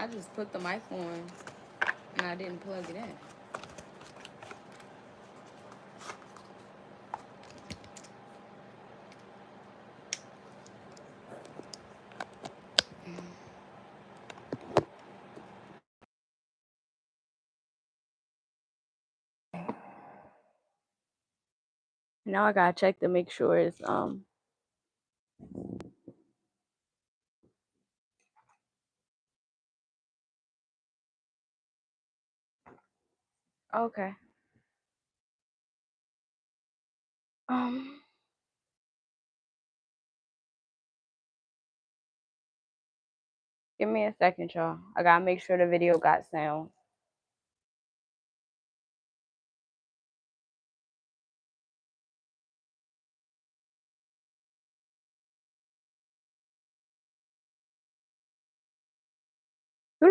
I just put the mic on and I didn't plug it in. Now I gotta check to make sure it's okay. Um Give me a second, y'all. I gotta make sure the video got sound. Give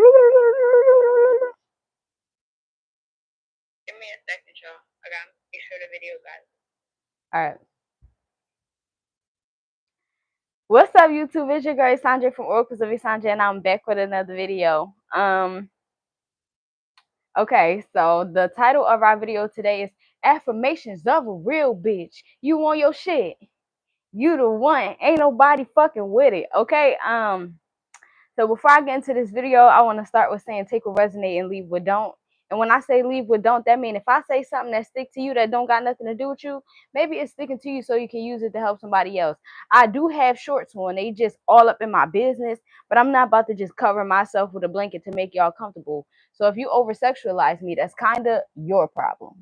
me a second, y'all. I gotta make sure the video got. All right. What's up, YouTube? It's your girl Sandra from Oracles of Sandra, and I'm back with another video. Okay, so the title of our video today is Affirmations of a Real Bitch. You want your shit. You the one. Ain't nobody fucking with it. Okay. So before I get into this video, I want to start with saying take what resonate and leave what don't. And when I say leave what don't, that means if I say something that stick to you that don't got nothing to do with you, maybe it's sticking to you so you can use it to help somebody else. I do have shorts on. They just all up in my business, but I'm not about to just cover myself with a blanket to make y'all comfortable. So if you over sexualize me, that's kind of your problem.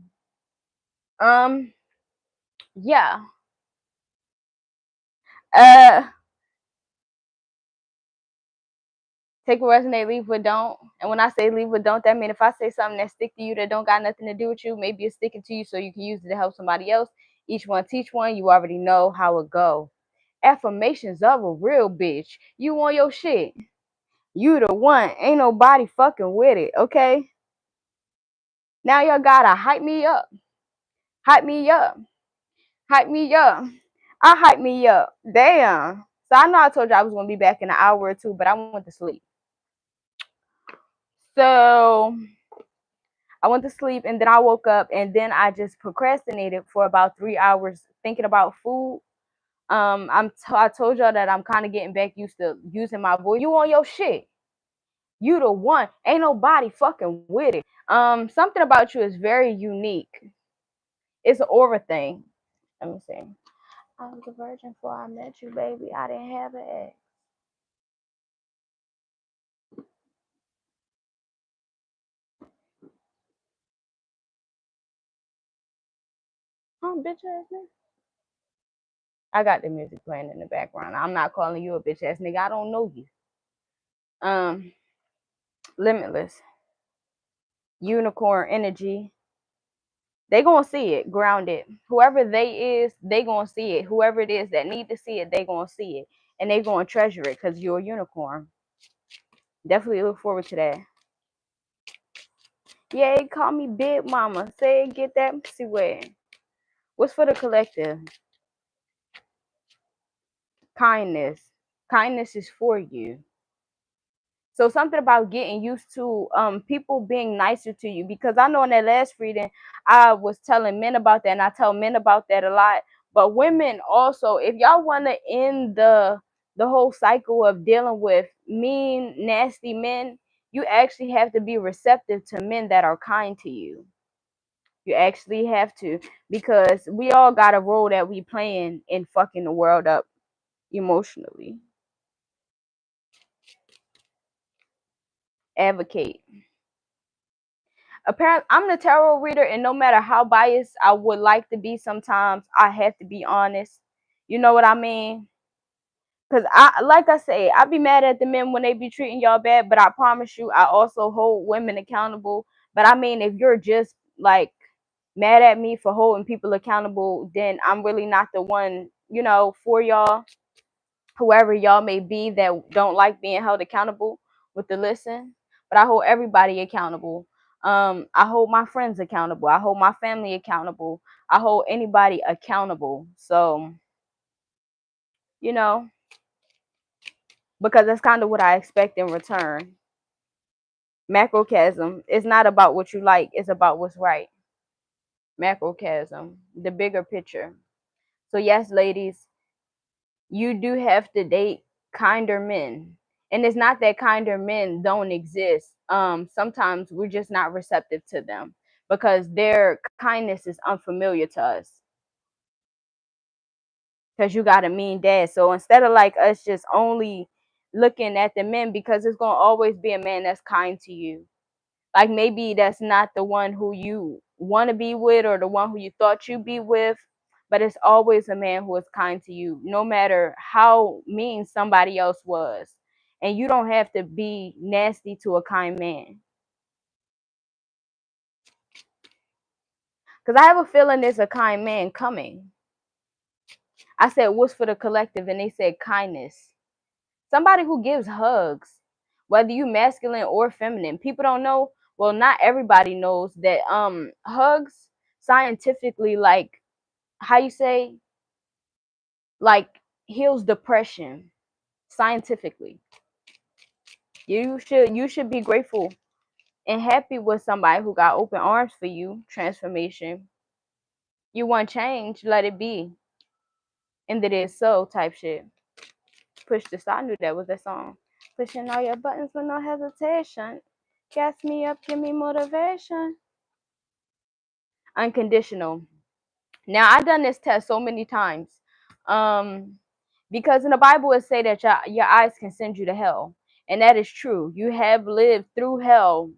Yeah. Uh Take what resonate, leave what don't. And when I say leave what don't, that means if I say something that stick to you that don't got nothing to do with you, maybe it's sticking to you so you can use it to help somebody else. Each one teach one. You already know how it go. Affirmations of a real bitch. You want your shit. You the one. Ain't nobody fucking with it, okay? Now y'all gotta hype me up. Hype me up. Hype me up. I hype me up. Damn. So I know I told you I was gonna be back in an hour or two, but I went to sleep. So I went to sleep and then I woke up and then I just procrastinated for about 3 hours thinking about food. I told y'all that I'm kind of getting back used to using my voice. You on your shit. You the one. Ain't nobody fucking with it. Something about you is very unique. It's an aura thing. Let me see. I was a virgin before I met you, baby. I didn't have an ex. Bitch ass nigga. I got the music playing in the background. I'm not calling you a bitch ass nigga. I don't know you. Limitless. Unicorn energy. They gonna see it, grounded. Whoever they is, they gonna see it. Whoever it is that need to see it, they gonna see it. And they gonna treasure it because you're a unicorn. Definitely look forward to that. Yay, call me Big Mama. Say it, get that. See where. What's for the collective? Kindness. Kindness is for you. So something about getting used to people being nicer to you, because I know in that last reading I was telling men about that, and I tell men about that a lot. But women also, if y'all want to end the whole cycle of dealing with mean, nasty men, you actually have to be receptive to men that are kind to you. You actually have to, because we all got a role that we playing in fucking the world up emotionally. Advocate. Apparently I'm the tarot reader, and no matter how biased I would like to be, sometimes I have to be honest. You know what I mean? Because like I say, I be mad at the men when they be treating y'all bad, but I promise you I also hold women accountable. But I mean, if you're just like mad at me for holding people accountable, then I'm really not the one, for y'all. Whoever y'all may be that don't like being held accountable with the listen, but I hold everybody accountable. I hold my friends accountable. I hold my family accountable. I hold anybody accountable. So, you know, because that's kind of what I expect in return. Macrocosm. It's not about what you like, it's about what's right. Macrocosm, the bigger picture. So yes, ladies, you do have to date kinder men. And it's not that kinder men don't exist. Sometimes we're just not receptive to them because their kindness is unfamiliar to us. Because you got a mean dad. So instead of like us just only looking at the men, because it's gonna always be a man that's kind to you. Like maybe that's not the one who you want to be with or the one who you thought you'd be with, but it's always a man who is kind to you, no matter how mean somebody else was. And you don't have to be nasty to a kind man. Because I have a feeling there's a kind man coming. I said, what's for the collective? And they said kindness. Somebody who gives hugs, whether you masculine or feminine. People don't know. Well, not everybody knows that hugs scientifically, like how you say, like heals depression scientifically. You should be grateful and happy with somebody who got open arms for you. Transformation. You want change, let it be. And it is so type shit. Push the I knew that was that song. Pushing all your buttons with no hesitation. Gas me up, give me motivation. Unconditional. Now I done this test so many times. Um because in the Bible it say that your eyes can send you to hell. And that is true. You have lived through hell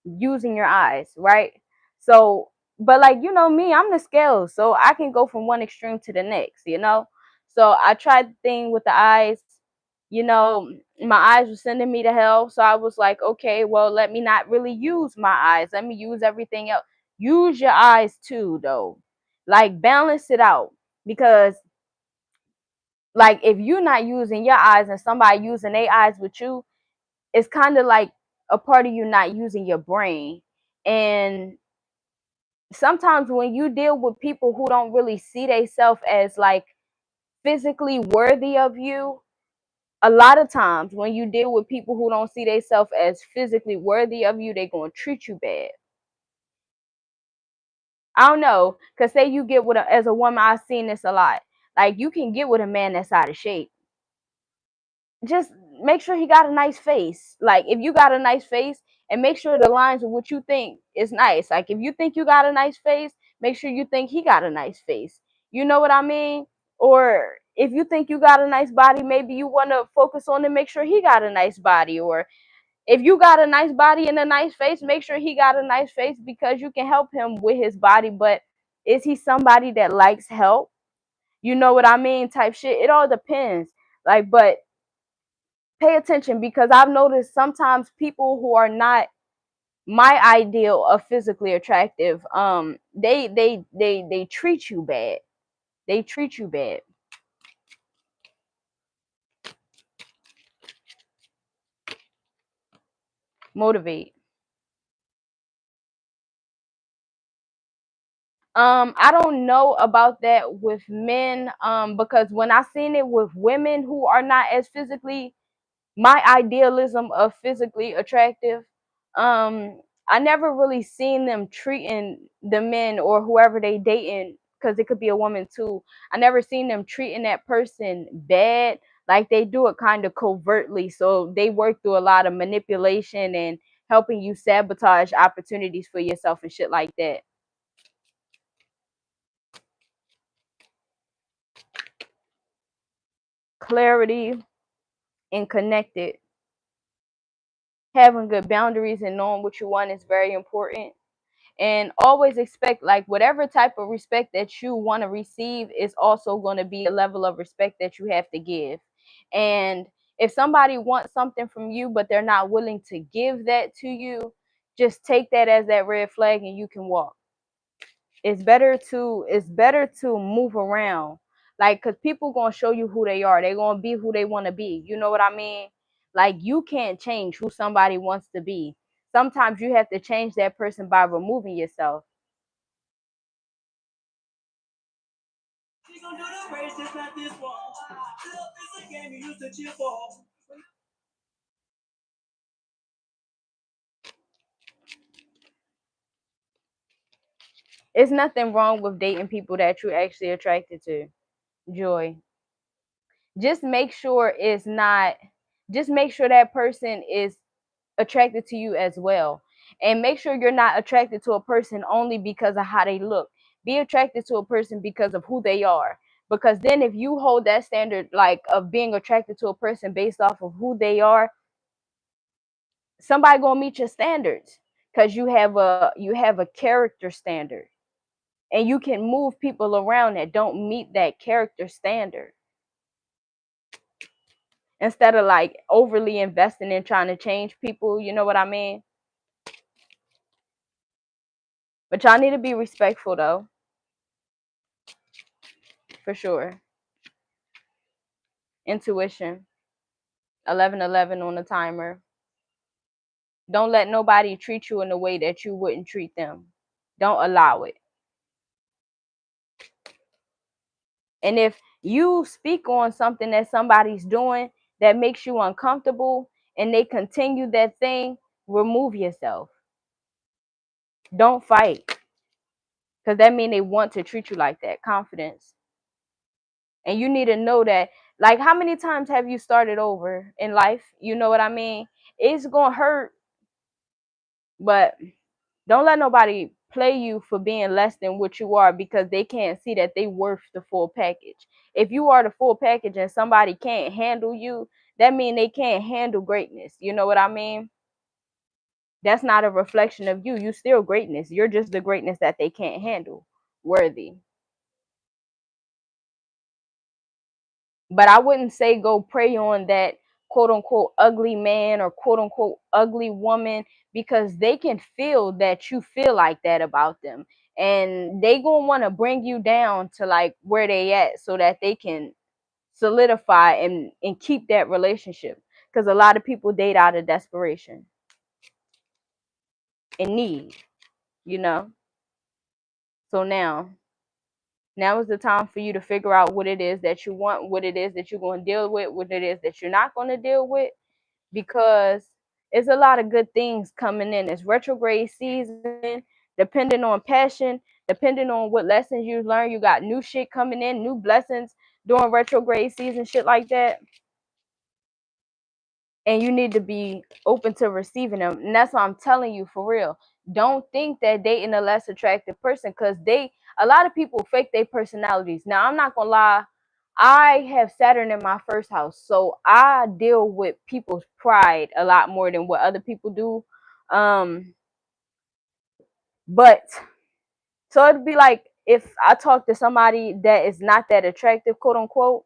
using your eyes, right? So, but like you know me, I'm the scales, so I can go from one extreme to the next, you know. So I tried the thing with the eyes, you know, my eyes were sending me to hell. So I was like, okay, well, let me not really use my eyes. Let me use everything else. Use your eyes too, though. Like balance it out. Because like if you're not using your eyes and somebody using their eyes with you, it's kind of like a part of you not using your brain. And sometimes when you deal with people who don't really see themselves as like physically worthy of you, a lot of times when you deal with people who don't see themselves as physically worthy of you, they're going to treat you bad. I don't know, because say you get with as a woman, I've seen this a lot. Like you can get with a man that's out of shape. Just make sure he got a nice face. Like if you got a nice face, and make sure the lines of what you think is nice. Like if you think you got a nice face, make sure you think he got a nice face. You know what I mean? Or if you think you got a nice body, maybe you want to focus on and make sure he got a nice body. Or if you got a nice body and a nice face, make sure he got a nice face because you can help him with his body. But is he somebody that likes help? You know what I mean? Type shit. It all depends. Like, but pay attention because I've noticed sometimes people who are not my ideal of physically attractive, they treat you bad. They treat you bad. Motivate. I don't know about that with men, because when I seen it with women who are not as physically my idealism of physically attractive, um I never really seen them treating the men or whoever they dating, because it could be a woman too. I never seen them treating that person bad. Like they do it kind of covertly, so they work through a lot of manipulation and helping you sabotage opportunities for yourself and shit like that. Clarity and connected. Having good boundaries and knowing what you want is very important. And always expect like whatever type of respect that you want to receive is also going to be a level of respect that you have to give. And if somebody wants something from you but they're not willing to give that to you, just take that as that red flag and you can walk. It's better to move around, like, because people gonna show you who they are. They're gonna be who they want to be. You know what I mean? Like you can't change who somebody wants to be. Sometimes you have to change that person by removing yourself. It's nothing wrong with dating people that you're actually attracted to. Joy. Just make sure it's not, just make sure that person is attracted to you as well. And make sure you're not attracted to a person only because of how they look. Be attracted to a person because of who they are. Because then if you hold that standard like of being attracted to a person based off of who they are, somebody gonna meet your standards because you have a character standard. And you can move people around that don't meet that character standard instead of like overly investing in trying to change people, you know what I mean? But y'all need to be respectful though, for sure. Intuition, 11:11 on the timer. Don't let nobody treat you in a way that you wouldn't treat them. Don't allow it. And if you speak on something that somebody's doing that makes you uncomfortable and they continue that thing, remove yourself. Don't fight, because that means they want to treat you like that. Confidence. And you need to know that, like, how many times have you started over in life? You know what I mean? It's going to hurt, but don't let nobody play you for being less than what you are because they can't see that they worth the full package. If you are the full package and somebody can't handle you, that means they can't handle greatness. You know what I mean? That's not a reflection of you. You still greatness. You're just the greatness that they can't handle. Worthy. But I wouldn't say go prey on that quote unquote ugly man or quote unquote ugly woman, because they can feel that you feel like that about them. And they gonna want to bring you down to like where they at so that they can solidify and keep that relationship. Because a lot of people date out of desperation and need, you know. So now is the time for you to figure out what it is that you want, what it is that you're going to deal with, what it is that you're not going to deal with, because it's a lot of good things coming in. It's retrograde season, depending on passion, depending on what lessons you learn. You got new shit coming in, new blessings during retrograde season, shit like that. And you need to be open to receiving them. And that's why I'm telling you, for real. Don't think that dating a less attractive person, because a lot of people fake their personalities. Now, I'm not gonna lie, I have Saturn in my first house, so I deal with people's pride a lot more than what other people do. But so it'd be like if I talk to somebody that is not that attractive, quote unquote,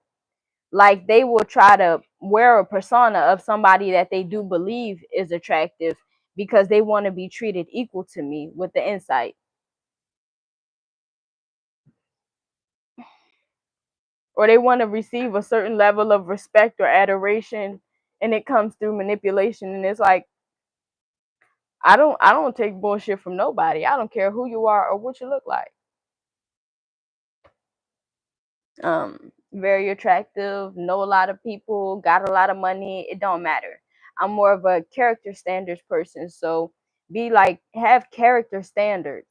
like they will try to wear a persona of somebody that they do believe is attractive because they want to be treated equal to me with the insight, or they want to receive a certain level of respect or adoration, and it comes through manipulation. And it's like, I don't take bullshit from nobody. I don't care who you are or what you look like. Very attractive, know a lot of people, got a lot of money, it don't matter. I'm more of a character standards person, so be like, have character standards.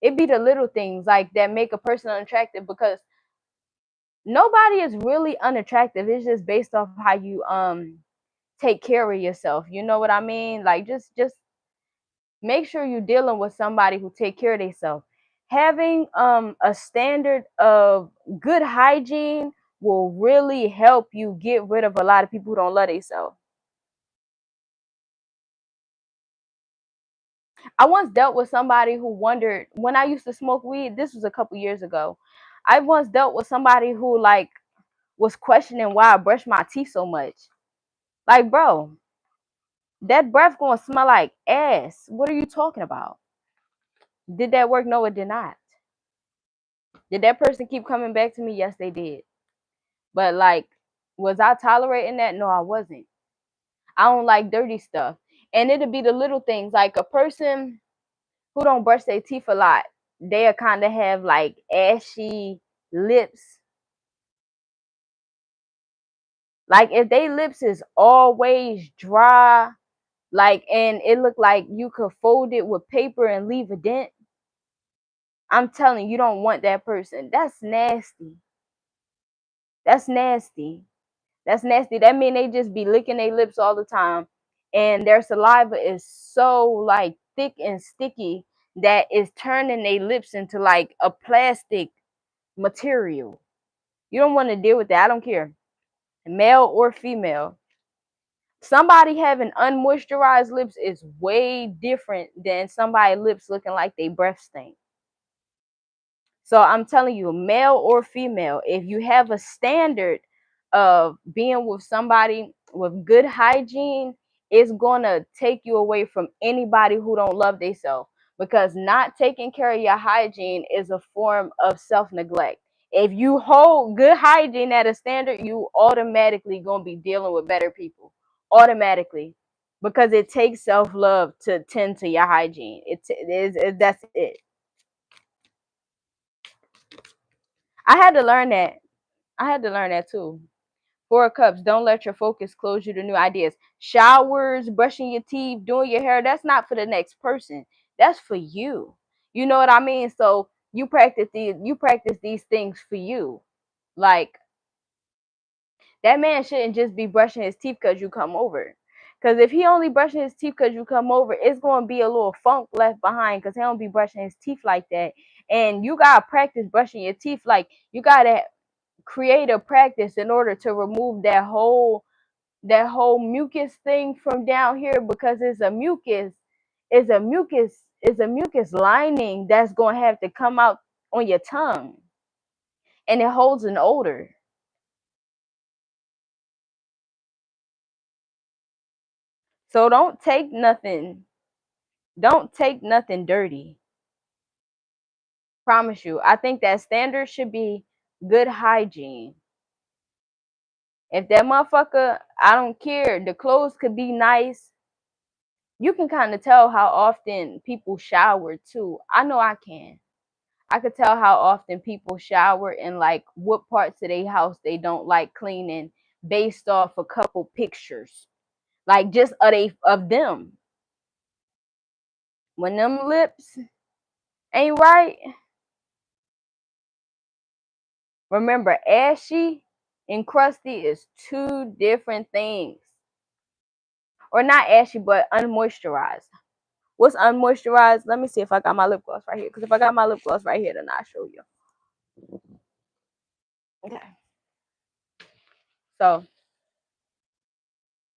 It be the little things like that make a person unattractive, because nobody is really unattractive. It's just based off how you take care of yourself. You know what I mean? Like, just make sure you're dealing with somebody who take care of themselves. Having a standard of good hygiene will really help you get rid of a lot of people who don't love themselves. I once dealt with somebody who wondered, when I used to smoke weed, this was a couple years ago. I once dealt with somebody who like was questioning why I brush my teeth so much. Like, bro, that breath gonna smell like ass. What are you talking about? Did that work? No, it did not. Did that person keep coming back to me? Yes, they did. But like, was I tolerating that? No, I wasn't. I don't like dirty stuff. And it'll be the little things, like a person who don't brush their teeth a lot, they'll kind of have like ashy lips. Like if they lips is always dry, like, and it look like you could fold it with paper and leave a dent. I'm telling you, you don't want that person. That's nasty. That's nasty. That's nasty. That mean they just be licking their lips all the time, and their saliva is so like thick and sticky that it's turning their lips into like a plastic material. You don't want to deal with that. I don't care, male or female. Somebody having unmoisturized lips is way different than somebody lips looking like they breath stink. So I'm telling you, male or female, if you have a standard of being with somebody with good hygiene, it's gonna take you away from anybody who don't love themselves. Because not taking care of your hygiene is a form of self-neglect. If you hold good hygiene at a standard, you automatically gonna be dealing with better people. Automatically. Because it takes self-love to tend to your hygiene. That's it. I had to learn that. I had to learn that too. Four of Cups, don't let your focus close you to new ideas. Showers, brushing your teeth, doing your hair, that's not for the next person. That's for you. You know what I mean? So you practice these things for you. Like that man shouldn't just be brushing his teeth because you come over. Because if he only brushing his teeth because you come over, it's going to be a little funk left behind because he don't be brushing his teeth like that. And you got to practice brushing your teeth. Like you got to create a practice in order to remove that whole mucus thing from down here, because it's a mucus lining that's going to have to come out on your tongue, and it holds an odor. So don't take nothing dirty. Promise you. I think that standard should be good hygiene. If that motherfucker, I don't care, the clothes could be nice. You can kind of tell how often people shower too. I know I can. I could tell how often people shower and like what parts of their house they don't like cleaning based off a couple pictures. Like just of them. When them lips ain't right, remember ashy and crusty is two different things. Or not ashy, but unmoisturized. What's unmoisturized? Let me see if I got my lip gloss right here. Because if I got my lip gloss right here, then I'll show you. Okay. So,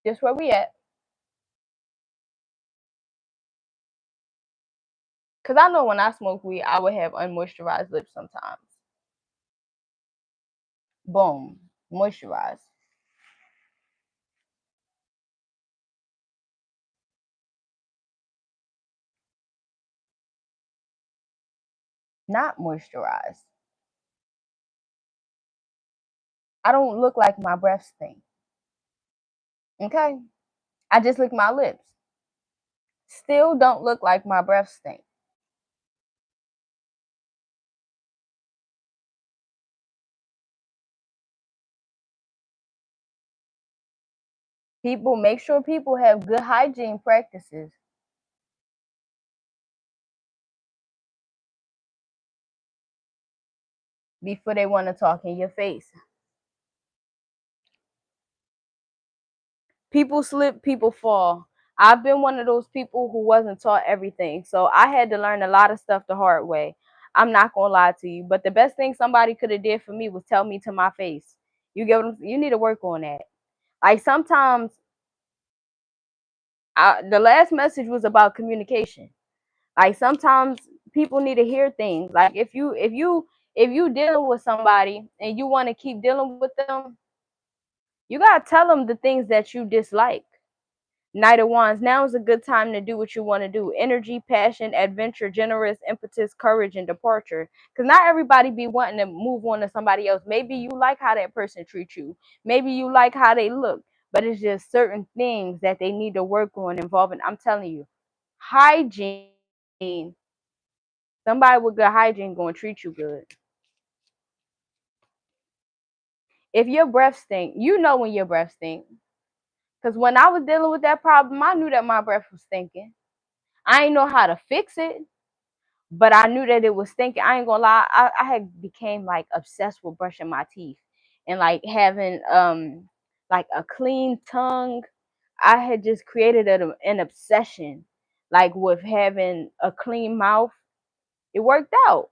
just where we at. Because I know when I smoke weed, I would have unmoisturized lips sometimes. Boom. Moisturized. Not moisturized. I don't look like my breath stink. Okay? I just lick my lips. Still don't look like my breath stink. People, make sure people have good hygiene practices before they want to talk in your face. People slip, people fall. I've been one of those people who wasn't taught everything. So I had to learn a lot of stuff the hard way. I'm not gonna lie to you. But the best thing somebody could have did for me was tell me to my face. You get what you need to work on that. Like sometimes the last message was about communication. Like sometimes people need to hear things. Like if you dealing with somebody and you want to keep dealing with them, you gotta tell them the things that you dislike. Knight of Wands, now is a good time to do what you want to do. Energy, passion, adventure, generous, impetus, courage, and departure. Because not everybody be wanting to move on to somebody else. Maybe you like how that person treats you. Maybe you like how they look. But it's just certain things that they need to work on involving, I'm telling you, hygiene. Somebody with good hygiene going to treat you good. If your breath stink, you know when your breath stink. Because when I was dealing with that problem, I knew that my breath was stinking. I ain't know how to fix it. but I knew that it was stinking. I ain't gonna lie, I had became like obsessed with brushing my teeth and like having like a clean tongue. I had just created an obsession like with having a clean mouth. It worked out.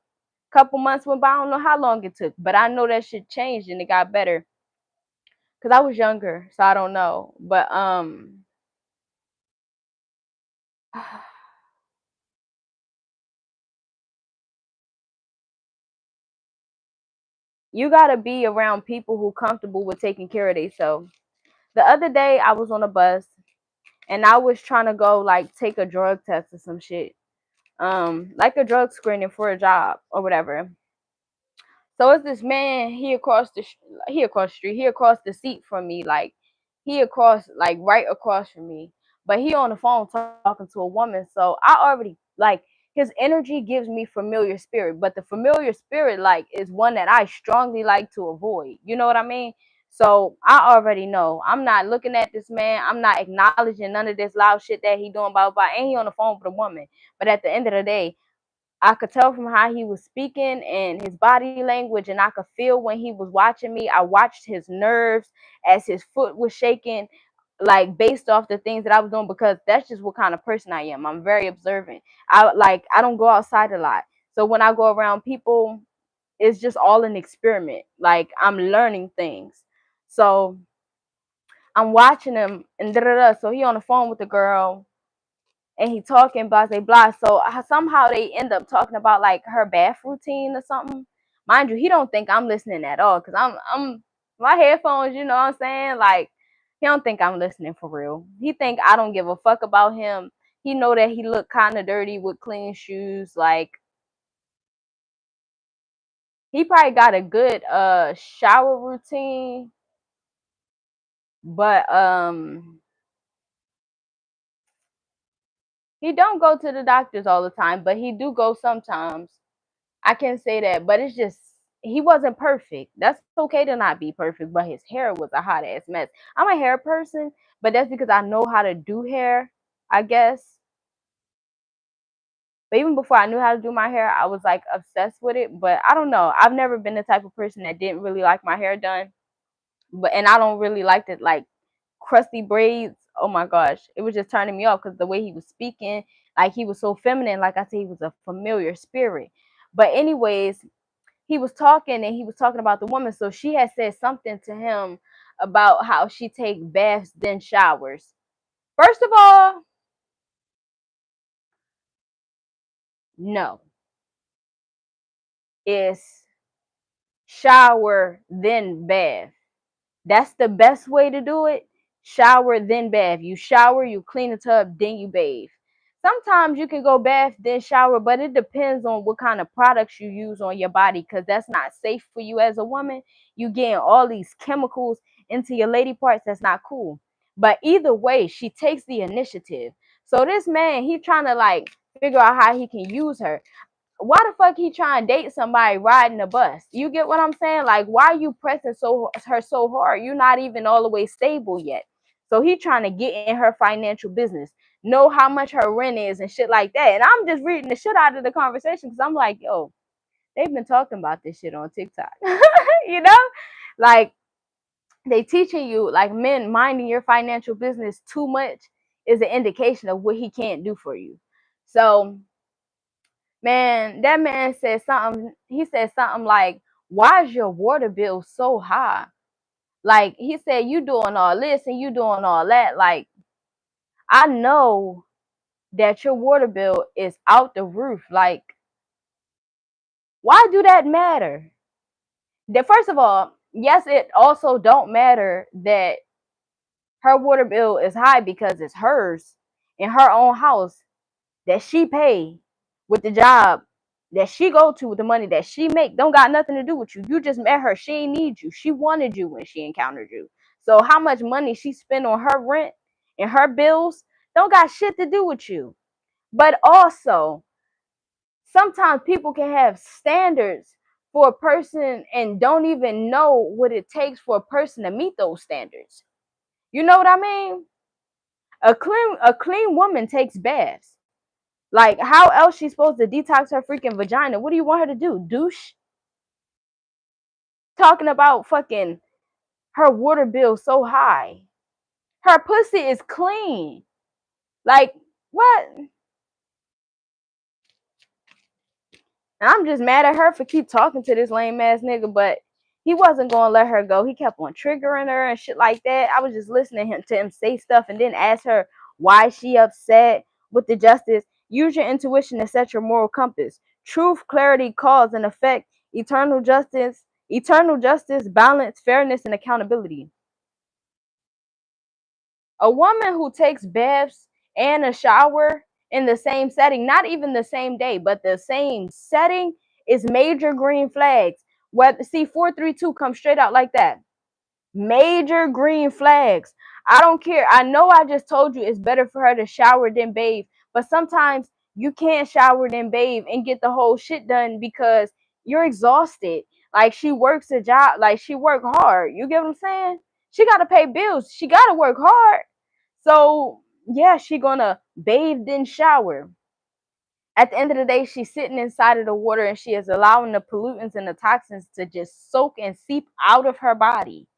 Couple months went by, I don't know how long it took, but I know that shit changed and it got better because I was younger, so I don't know. But you gotta be around people who comfortable with taking care of themselves. The other day I was on a bus and I was trying to go like take a drug test or some shit. Like a drug screening for a job or whatever. So it's this man, he across the street, he across the seat from me, like he across like right across from me. But he on the phone talking to a woman. So I already like his energy gives me familiar spirit, but the familiar spirit like is one that I strongly like to avoid. You know what I mean? So I already know. I'm not looking at this man. I'm not acknowledging none of this loud shit that he doing about and he on the phone with a woman. But at the end of the day, I could tell from how he was speaking and his body language, and I could feel when he was watching me. I watched his nerves as his foot was shaking, like based off the things that I was doing, because that's just what kind of person I am. I'm very observant. I don't go outside a lot. So when I go around people, it's just all an experiment. Like I'm learning things. So I'm watching him and da da da. So he on the phone with the girl and he talking blah blah blah. So somehow they end up talking about like her bath routine or something. Mind you, he don't think I'm listening at all because I'm my headphones. You know what I'm saying? Like he don't think I'm listening for real. He think I don't give a fuck about him. He know that he look kind of dirty with clean shoes. Like he probably got a good shower routine, but he don't go to the doctors all the time, but he do go sometimes. I can't say that, but it's just he wasn't perfect. That's okay to not be perfect, but his hair was a hot ass mess. I'm a hair person, but that's because I know how to do hair, I guess. But even before I knew how to do my hair, I was like obsessed with it. But I don't know. I've never been the type of person that didn't really like my hair done. But and I don't really like it like crusty braids. Oh my gosh, it was just turning me off because the way he was speaking, like he was so feminine. Like I said, he was a familiar spirit. But anyways, he was talking and he was talking about the woman. So she had said something to him about how she take baths then showers. First of all, no, it's shower then bath. That's the best way to do it. Shower then bath. You shower, you clean the tub, then you bathe. Sometimes you can go bath then shower, but it depends on what kind of products you use on your body because that's not safe for you as a woman. You getting all these chemicals into your lady parts. That's not cool. But either way, she takes the initiative. So this man, he trying to like figure out how he can use her. Why the fuck he trying to date somebody riding a bus? You get what I'm saying? Like, why are you pressing her so hard? You're not even all the way stable yet. So he trying to get in her financial business, know how much her rent is and shit like that. And I'm just reading the shit out of the conversation because I'm like, yo, they've been talking about this shit on TikTok. You know? Like they teaching you like men minding your financial business too much is an indication of what he can't do for you. So man, that man said something. He said something like, "Why is your water bill so high?" Like he said, "You doing all this and you doing all that." Like I know that your water bill is out the roof. Like why do that matter? That first of all, yes, it also don't matter that her water bill is high because it's hers in her own house that she pay with the job that she go to with the money that she make don't got nothing to do with you. You just met her. She ain't need you. She wanted you when she encountered you. So how much money she spent on her rent and her bills don't got shit to do with you. But also, sometimes people can have standards for a person and don't even know what it takes for a person to meet those standards. You know what I mean? A clean woman takes baths. Like, how else she supposed to detox her freaking vagina? What do you want her to do? Douche? Talking about fucking her water bill so high. Her pussy is clean. Like, what? And I'm just mad at her for keep talking to this lame ass nigga, but he wasn't gonna let her go. He kept on triggering her and shit like that. I was just listening to him say stuff and then ask her why she upset with the justice. Use your intuition to set your moral compass. Truth, clarity, cause and effect, eternal justice, balance, fairness, and accountability. A woman who takes baths and a shower in the same setting, not even the same day, but the same setting, is major green flags. What, see, 432 comes straight out like that. Major green flags. I don't care. I know I just told you it's better for her to shower than bathe, but sometimes you can't shower than bathe and get the whole shit done because you're exhausted. Like, she works a job, like she work hard. You get what I'm saying? She got to pay bills. She got to work hard. So yeah, she gonna bathe then shower. At the end of the day, she's sitting inside of the water and she is allowing the pollutants and the toxins to just soak and seep out of her body,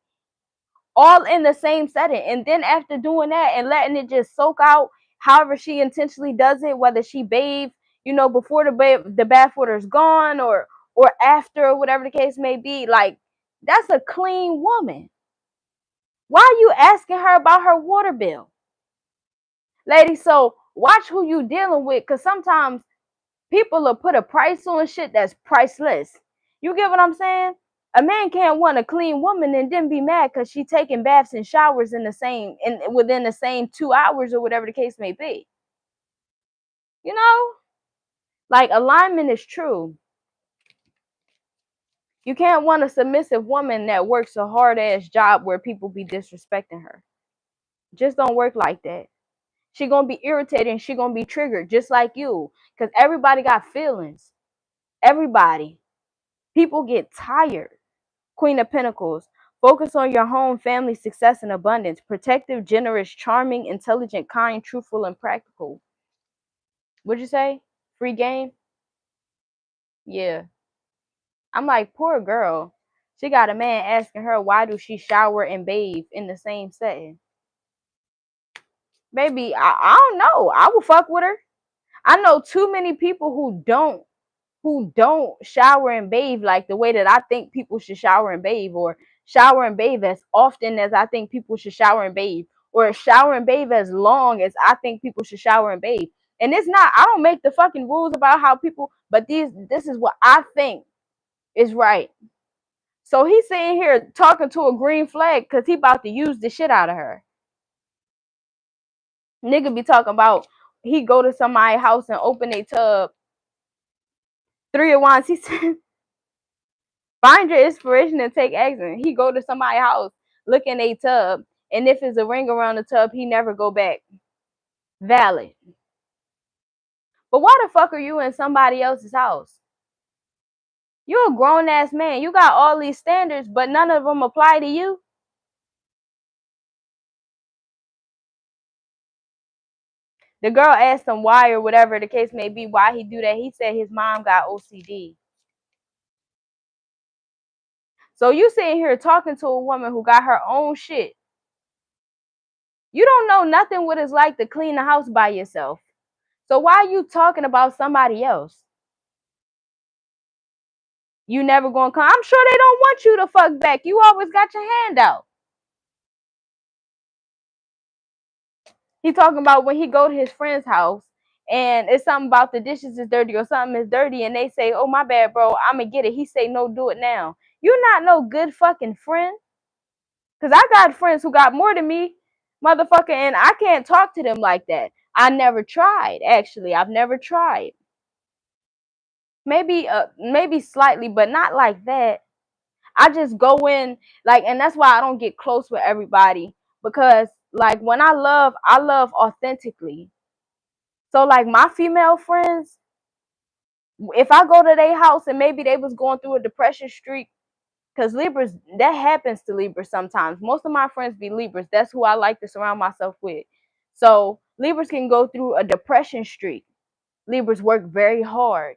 all in the same setting. And then after doing that and letting it just soak out, however she intentionally does it, whether she bathe, before the bath water is gone, or after, or whatever the case may be, like, that's a clean woman. Why are you asking her about her water bill? Lady, so watch who you dealing with, because sometimes people will put a price on shit that's priceless. You get what I'm saying? A man can't want a clean woman and then be mad because she taking baths and showers within the same 2 hours or whatever the case may be. You know? Like, alignment is true. You can't want a submissive woman that works a hard ass job where people be disrespecting her. Just don't work like that. She gonna be irritated and she gonna be triggered just like you. Cause everybody got feelings. Everybody. People get tired. Queen of Pentacles. Focus on your home, family, success, and abundance. Protective, generous, charming, intelligent, kind, truthful, and practical. What'd you say? Free game? Yeah. I'm like, poor girl. She got a man asking her why do she shower and bathe in the same setting. Baby, I don't know. I will fuck with her. I know too many people who don't shower and bathe like the way that I think people should shower and bathe, or shower and bathe as often as I think people should shower and bathe, or shower and bathe as long as I think people should shower and bathe. And it's not, I don't make the fucking rules about how people, but this is what I think is right. So he's sitting here talking to a green flag because he about to use the shit out of her. Nigga be talking about he go to somebody's house and open a tub. Three of Wands, he said, find your inspiration and take action. He go to somebody's house, look in a tub, and if there's a ring around the tub, he never go back. Valid. But why the fuck are you in somebody else's house? You're a grown ass man. You got all these standards, but none of them apply to you. The girl asked him why, or whatever the case may be, why he do that. He said his mom got OCD. So you sitting here talking to a woman who got her own shit. You don't know nothing what it's like to clean the house by yourself. So why are you talking about somebody else? You never gonna come. I'm sure they don't want you to fuck back. You always got your hand out. He talking about when he go to his friend's house and it's something about the dishes is dirty or something is dirty and they say, oh my bad, bro, I'ma get it. He say, no, do it now. You're not no good fucking friend. Cause I got friends who got more than me, motherfucker, and I can't talk to them like that. I never tried, actually. I've never tried. Maybe slightly, but not like that. I just go in like, and that's why I don't get close with everybody, because like when I love authentically. So like my female friends, if I go to their house and maybe they was going through a depression streak, because Libras, that happens to Libras sometimes. Most of my friends be Libras. That's who I like to surround myself with. So Libras can go through a depression streak. Libras work very hard.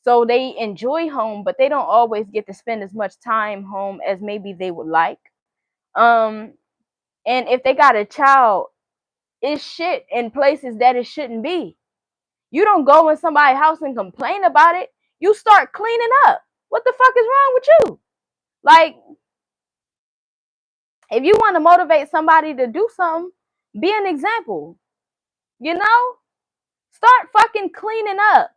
So they enjoy home, but they don't always get to spend as much time home as maybe they would like. Um, and if they got a child, it's shit in places that it shouldn't be. You don't go in somebody's house and complain about it. You start cleaning up. What the fuck is wrong with you? Like, if you want to motivate somebody to do something, be an example. You know? Start fucking cleaning up.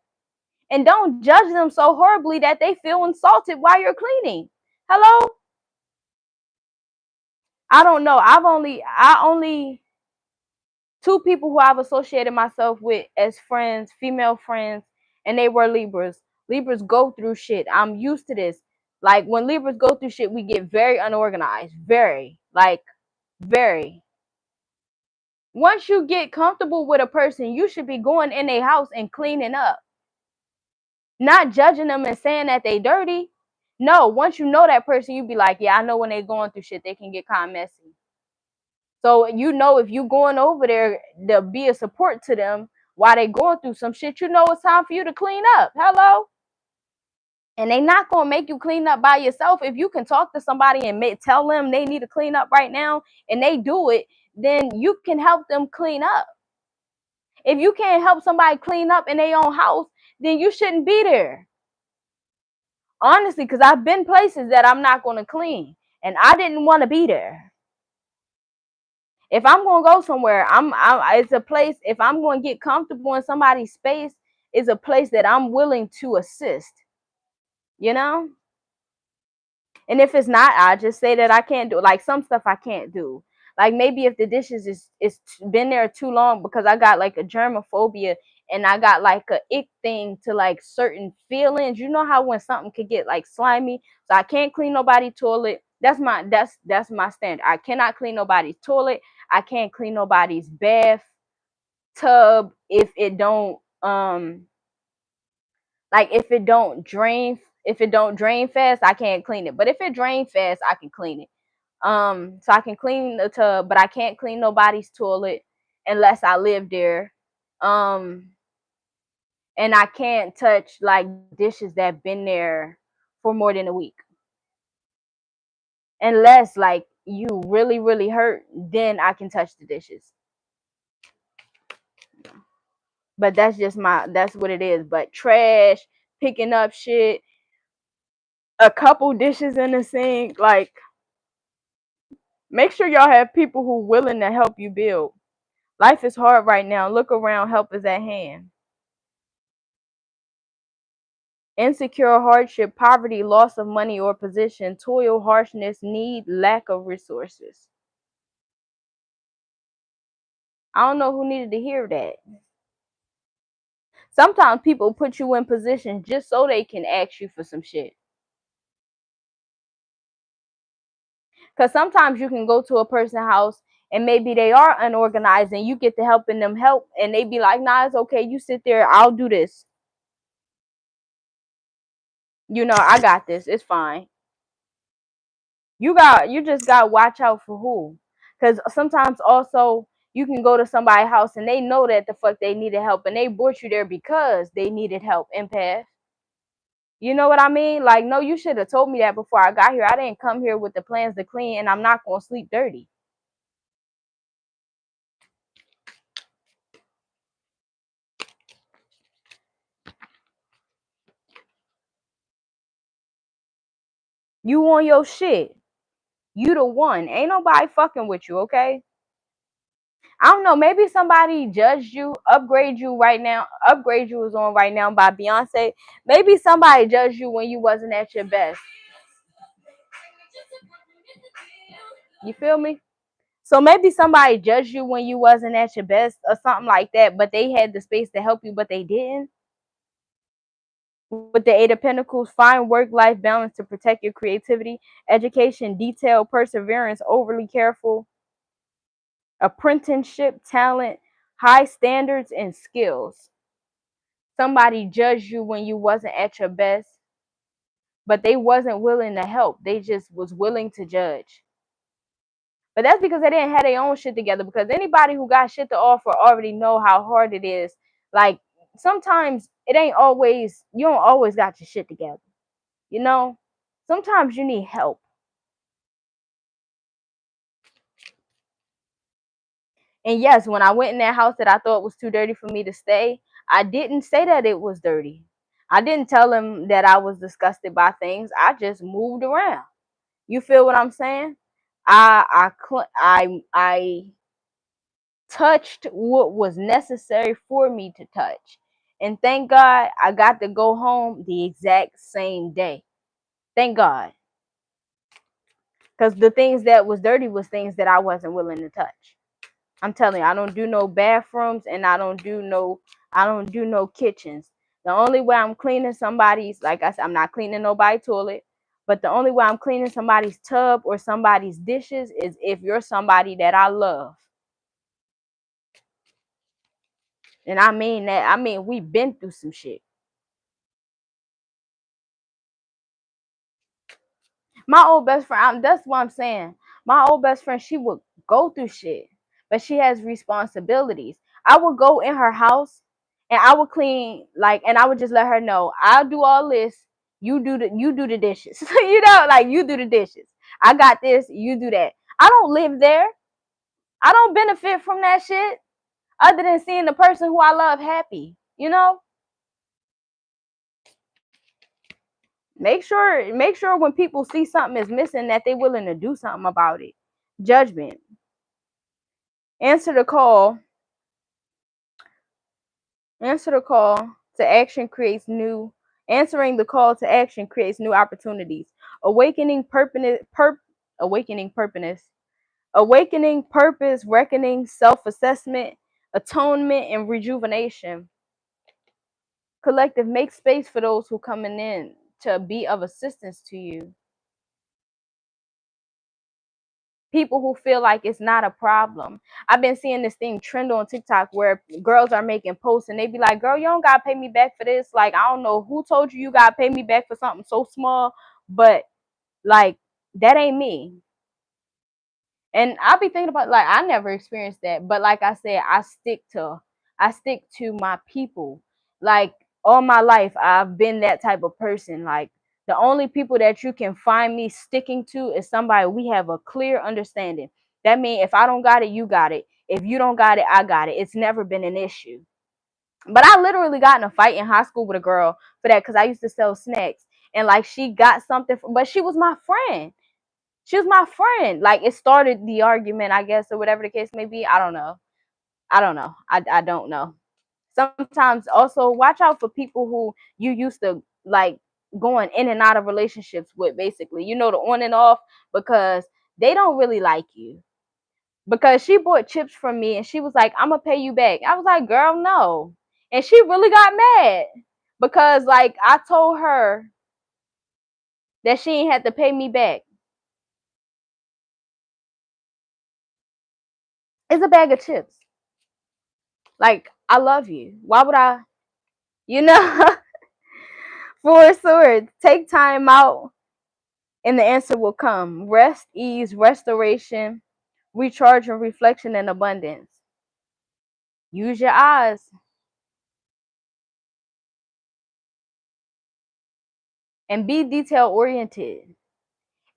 And don't judge them so horribly that they feel insulted while you're cleaning. Hello? I don't know. I only two people who I've associated myself with as friends, female friends, and they were Libras. Libras go through shit. I'm used to this. Like when Libras go through shit, we get very unorganized. Very. Like very. Once you get comfortable with a person, you should be going in their house and cleaning up. Not judging them and saying that they dirty. No, once you know that person, you be like, yeah, I know when they going through shit, they can get kind of messy. So you know if you going over there to be a support to them while they going through some shit, you know it's time for you to clean up. Hello? And they not gonna make you clean up by yourself. If you can talk to somebody and tell them they need to clean up right now and they do it, then you can help them clean up. If you can't help somebody clean up in their own house, then you shouldn't be there. Honestly, because I've been places that I'm not going to clean and I didn't want to be there. If I'm going to go somewhere, it's a place, if I'm going to get comfortable in somebody's space, it's a place that I'm willing to assist, you know? And if it's not, I just say that I can't do it. Like some stuff I can't do. Like maybe if the dishes is been there too long because I got like a germophobia and I got like a ick thing to like certain feelings. You know how when something could get like slimy, so I can't clean nobody's toilet. That's my standard. I cannot clean nobody's toilet. I can't clean nobody's bath tub if it don't like if it don't drain fast, I can't clean it. But if it drains fast, I can clean it. So I can clean the tub, but I can't clean nobody's toilet unless I live there. Um, and I can't touch like dishes that been there for more than a week. Unless like you really, really hurt, then I can touch the dishes. But that's what it is. But trash, picking up shit, a couple dishes in the sink, like make sure y'all have people who willing to help you build. Life is hard right now. Look around, help is at hand. Insecure, hardship, poverty, loss of money or position, toil, harshness, need, lack of resources. I don't know who needed to hear that. Sometimes people put you in positions just so they can ask you for some shit. Because sometimes you can go to a person's house and maybe they are unorganized and you get to helping them help and they be like, nah, it's okay. You sit there. I'll do this. You know, I got this. It's fine. You just got to watch out for who. Because sometimes also you can go to somebody's house and they know that the fuck they needed help and they brought you there because they needed help. Empath. You know what I mean? Like, no, you should have told me that before I got here. I didn't come here with the plans to clean and I'm not going to sleep dirty. You on your shit. You the one. Ain't nobody fucking with you, okay? I don't know. Maybe somebody judged you, upgrade you right now. Upgrade you is on right now by Beyonce. Maybe somebody judged you when you wasn't at your best. You feel me? So maybe somebody judged you when you wasn't at your best or something like that, but they had the space to help you, but they didn't. With the Eight of Pentacles, find work-life balance to protect your creativity, education, detail, perseverance, overly careful, apprenticeship, talent, high standards, and skills. Somebody judged you when you wasn't at your best, but they wasn't willing to help. They just was willing to judge. But that's because they didn't have their own shit together. Because anybody who got shit to offer already know how hard it is. Like sometimes it ain't always, you don't always got your shit together. You know, sometimes you need help. And yes, when I went in that house that I thought was too dirty for me to stay, I didn't say that it was dirty. I didn't tell him that I was disgusted by things. I just moved around. You feel what I'm saying? I touched what was necessary for me to touch. And thank God I got to go home the exact same day. Thank God. Because the things that was dirty was things that I wasn't willing to touch. I'm telling you, I don't do no bathrooms, and I don't do no kitchens. The only way I'm cleaning somebody's, like I said, I'm not cleaning nobody's toilet, but the only way I'm cleaning somebody's tub or somebody's dishes is if you're somebody that I love. And I mean that. I mean, we've been through some shit. My old best friend, that's what I'm saying. My old best friend, she would go through shit, but she has responsibilities. I would go in her house and I would clean, like, and I would just let her know, I'll do all this. You do the dishes. You know, like, you do the dishes. I got this, you do that. I don't live there. I don't benefit from that shit other than seeing the person who I love happy. You know? Make sure when people see something is missing that they willing to do something about it. Judgment. Answer the call. Answer the call to action creates new Answering the call to action creates new opportunities. Awakening purpose awakening purpose. Awakening purpose, reckoning, self-assessment, atonement, and rejuvenation. Collective, make space for those who coming in to be of assistance to you. People who feel like it's not a problem. I've been seeing this thing trend on TikTok where girls are making posts and they be like, girl, you don't gotta pay me back for this. Like, I don't know who told you gotta pay me back for something so small, but like, that ain't me. And I'll be thinking about, like, I never experienced that, but like I said, I stick to my people. Like, all my life I've been that type of person. Like, the only people that you can find me sticking to is somebody we have a clear understanding. That means if I don't got it, you got it. If you don't got it, I got it. It's never been an issue. But I literally got in a fight in high school with a girl for that because I used to sell snacks. And like, she got something but she was my friend. She was my friend. Like, it started the argument, I guess, or whatever the case may be. I don't know. I don't know. Sometimes also watch out for people who you used to like going in and out of relationships with, basically. You know, the on and off, because they don't really like you. Because she bought chips from me and she was like, I'm gonna pay you back. I was like, girl, no. And she really got mad because, like, I told her that she ain't had to pay me back. It's a bag of chips. Like, I love you. Why would I, you know? Four swords. Take time out and the answer will come. Rest, ease, restoration, recharge, and reflection and abundance. Use your eyes and be detail oriented.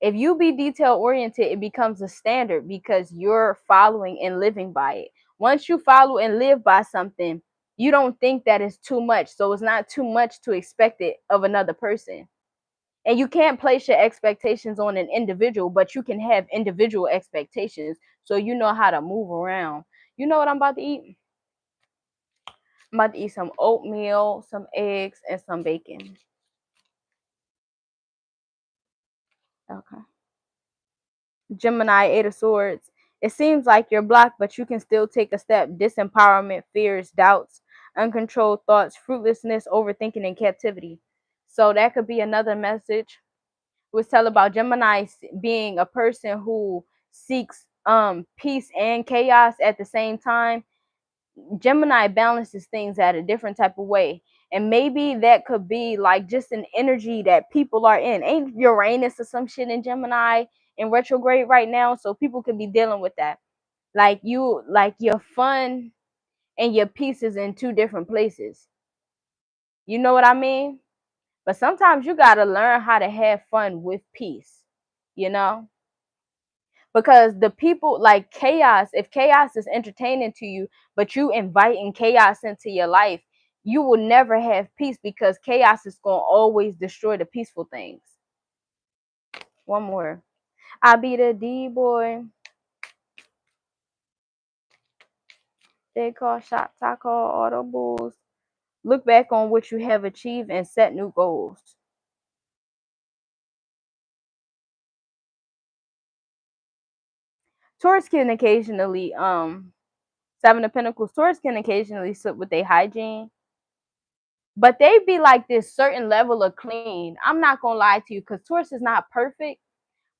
If you be detail oriented, it becomes a standard because you're following and living by it. Once you follow and live by something, you don't think that it's too much. So it's not too much to expect it of another person. And you can't place your expectations on an individual, but you can have individual expectations so you know how to move around. You know what I'm about to eat? I'm about to eat some oatmeal, some eggs, and some bacon. Okay. Gemini, Eight of Swords. It seems like you're blocked, but you can still take a step. Disempowerment, fears, doubts, uncontrolled thoughts, fruitlessness, overthinking, and captivity. So that could be another message. We tell about Gemini being a person who seeks peace and chaos at the same time. Gemini balances things at a different type of way. And maybe that could be like just an energy that people are in. Ain't Uranus or some shit in Gemini in retrograde right now? So people could be dealing with that. Like, your fun and your peace is in two different places. You know what I mean? But sometimes you got to learn how to have fun with peace, you know? Because the people like chaos, if chaos is entertaining to you, but you inviting chaos into your life, you will never have peace because chaos is going to always destroy the peaceful things. One more. I be the D boy. They call shots, I call audibles. Look back on what you have achieved and set new goals. Taurus can occasionally, Seven of Pentacles, Taurus can occasionally slip with their hygiene, but they be like this certain level of clean. I'm not gonna lie to you, because Taurus is not perfect,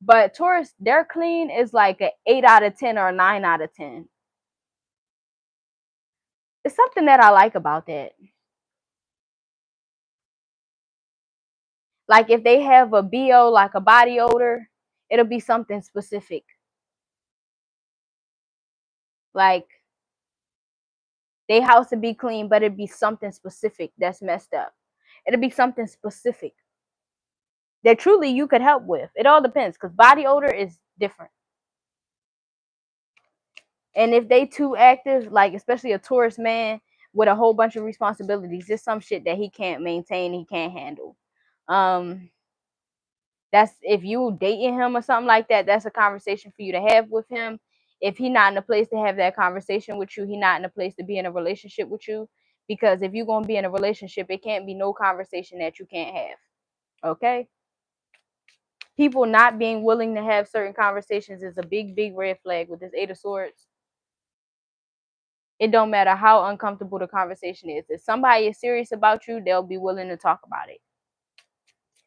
but Taurus, their clean is like an 8 out of 10 or a 9 out of 10. It's something that I like about that. Like if they have a BO, like a body odor, it'll be something specific. Like they house would be clean, but it'd be something specific that's messed up. It'll be something specific that truly you could help with. It all depends, because body odor is different. And if they too active, like especially a Taurus man with a whole bunch of responsibilities, there's some shit that he can't maintain, he can't handle. Um, that's if you dating him or something like that, that's a conversation for you to have with him. If he not in a place to have that conversation with you, he not in a place to be in a relationship with you. Because if you're gonna be in a relationship, it can't be no conversation that you can't have. Okay? People not being willing to have certain conversations is a big, big red flag with this Eight of Swords. It don't matter how uncomfortable the conversation is. If somebody is serious about you, they'll be willing to talk about it.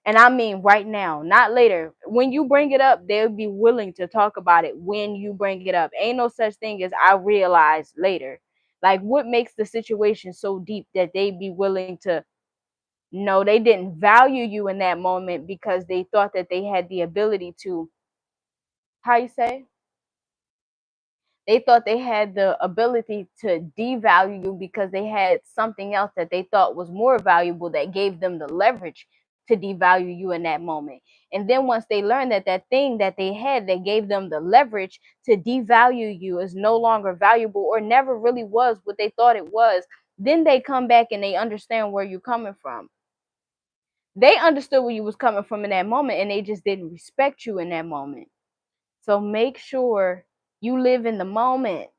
And I mean right now, not later. When you bring it up, they'll be willing to talk about it when you bring it up. Ain't no such thing as I realize later. Like what makes the situation so deep that they be willing to no, they didn't value you in that moment because they thought that they had the ability to, how you say? They thought they had the ability to devalue you because they had something else that they thought was more valuable that gave them the leverage to devalue you in that moment. And then once they learned that that thing that they had that gave them the leverage to devalue you is no longer valuable or never really was what they thought it was, then they come back and they understand where you're coming from. They understood where you was coming from in that moment and they just didn't respect you in that moment. So make sure you live in the moment.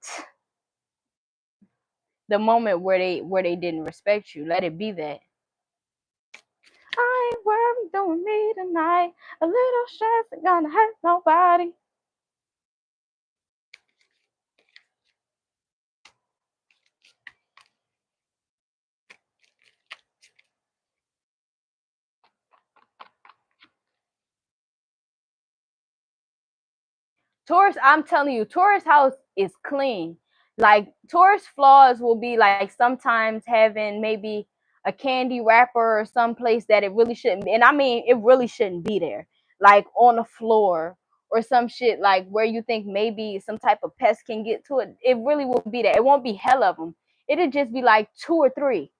The moment where they didn't respect you. Let it be that. I ain't worried, don't need tonight. A little stress ain't gonna hurt nobody. Taurus, I'm telling you, Taurus house is clean. Like Taurus flaws will be like sometimes having maybe a candy wrapper or someplace that it really shouldn't be. And I mean, it really shouldn't be there. Like on the floor or some shit like where you think maybe some type of pest can get to it. It really will be there. It won't be hell of them. It'll just be like two or three.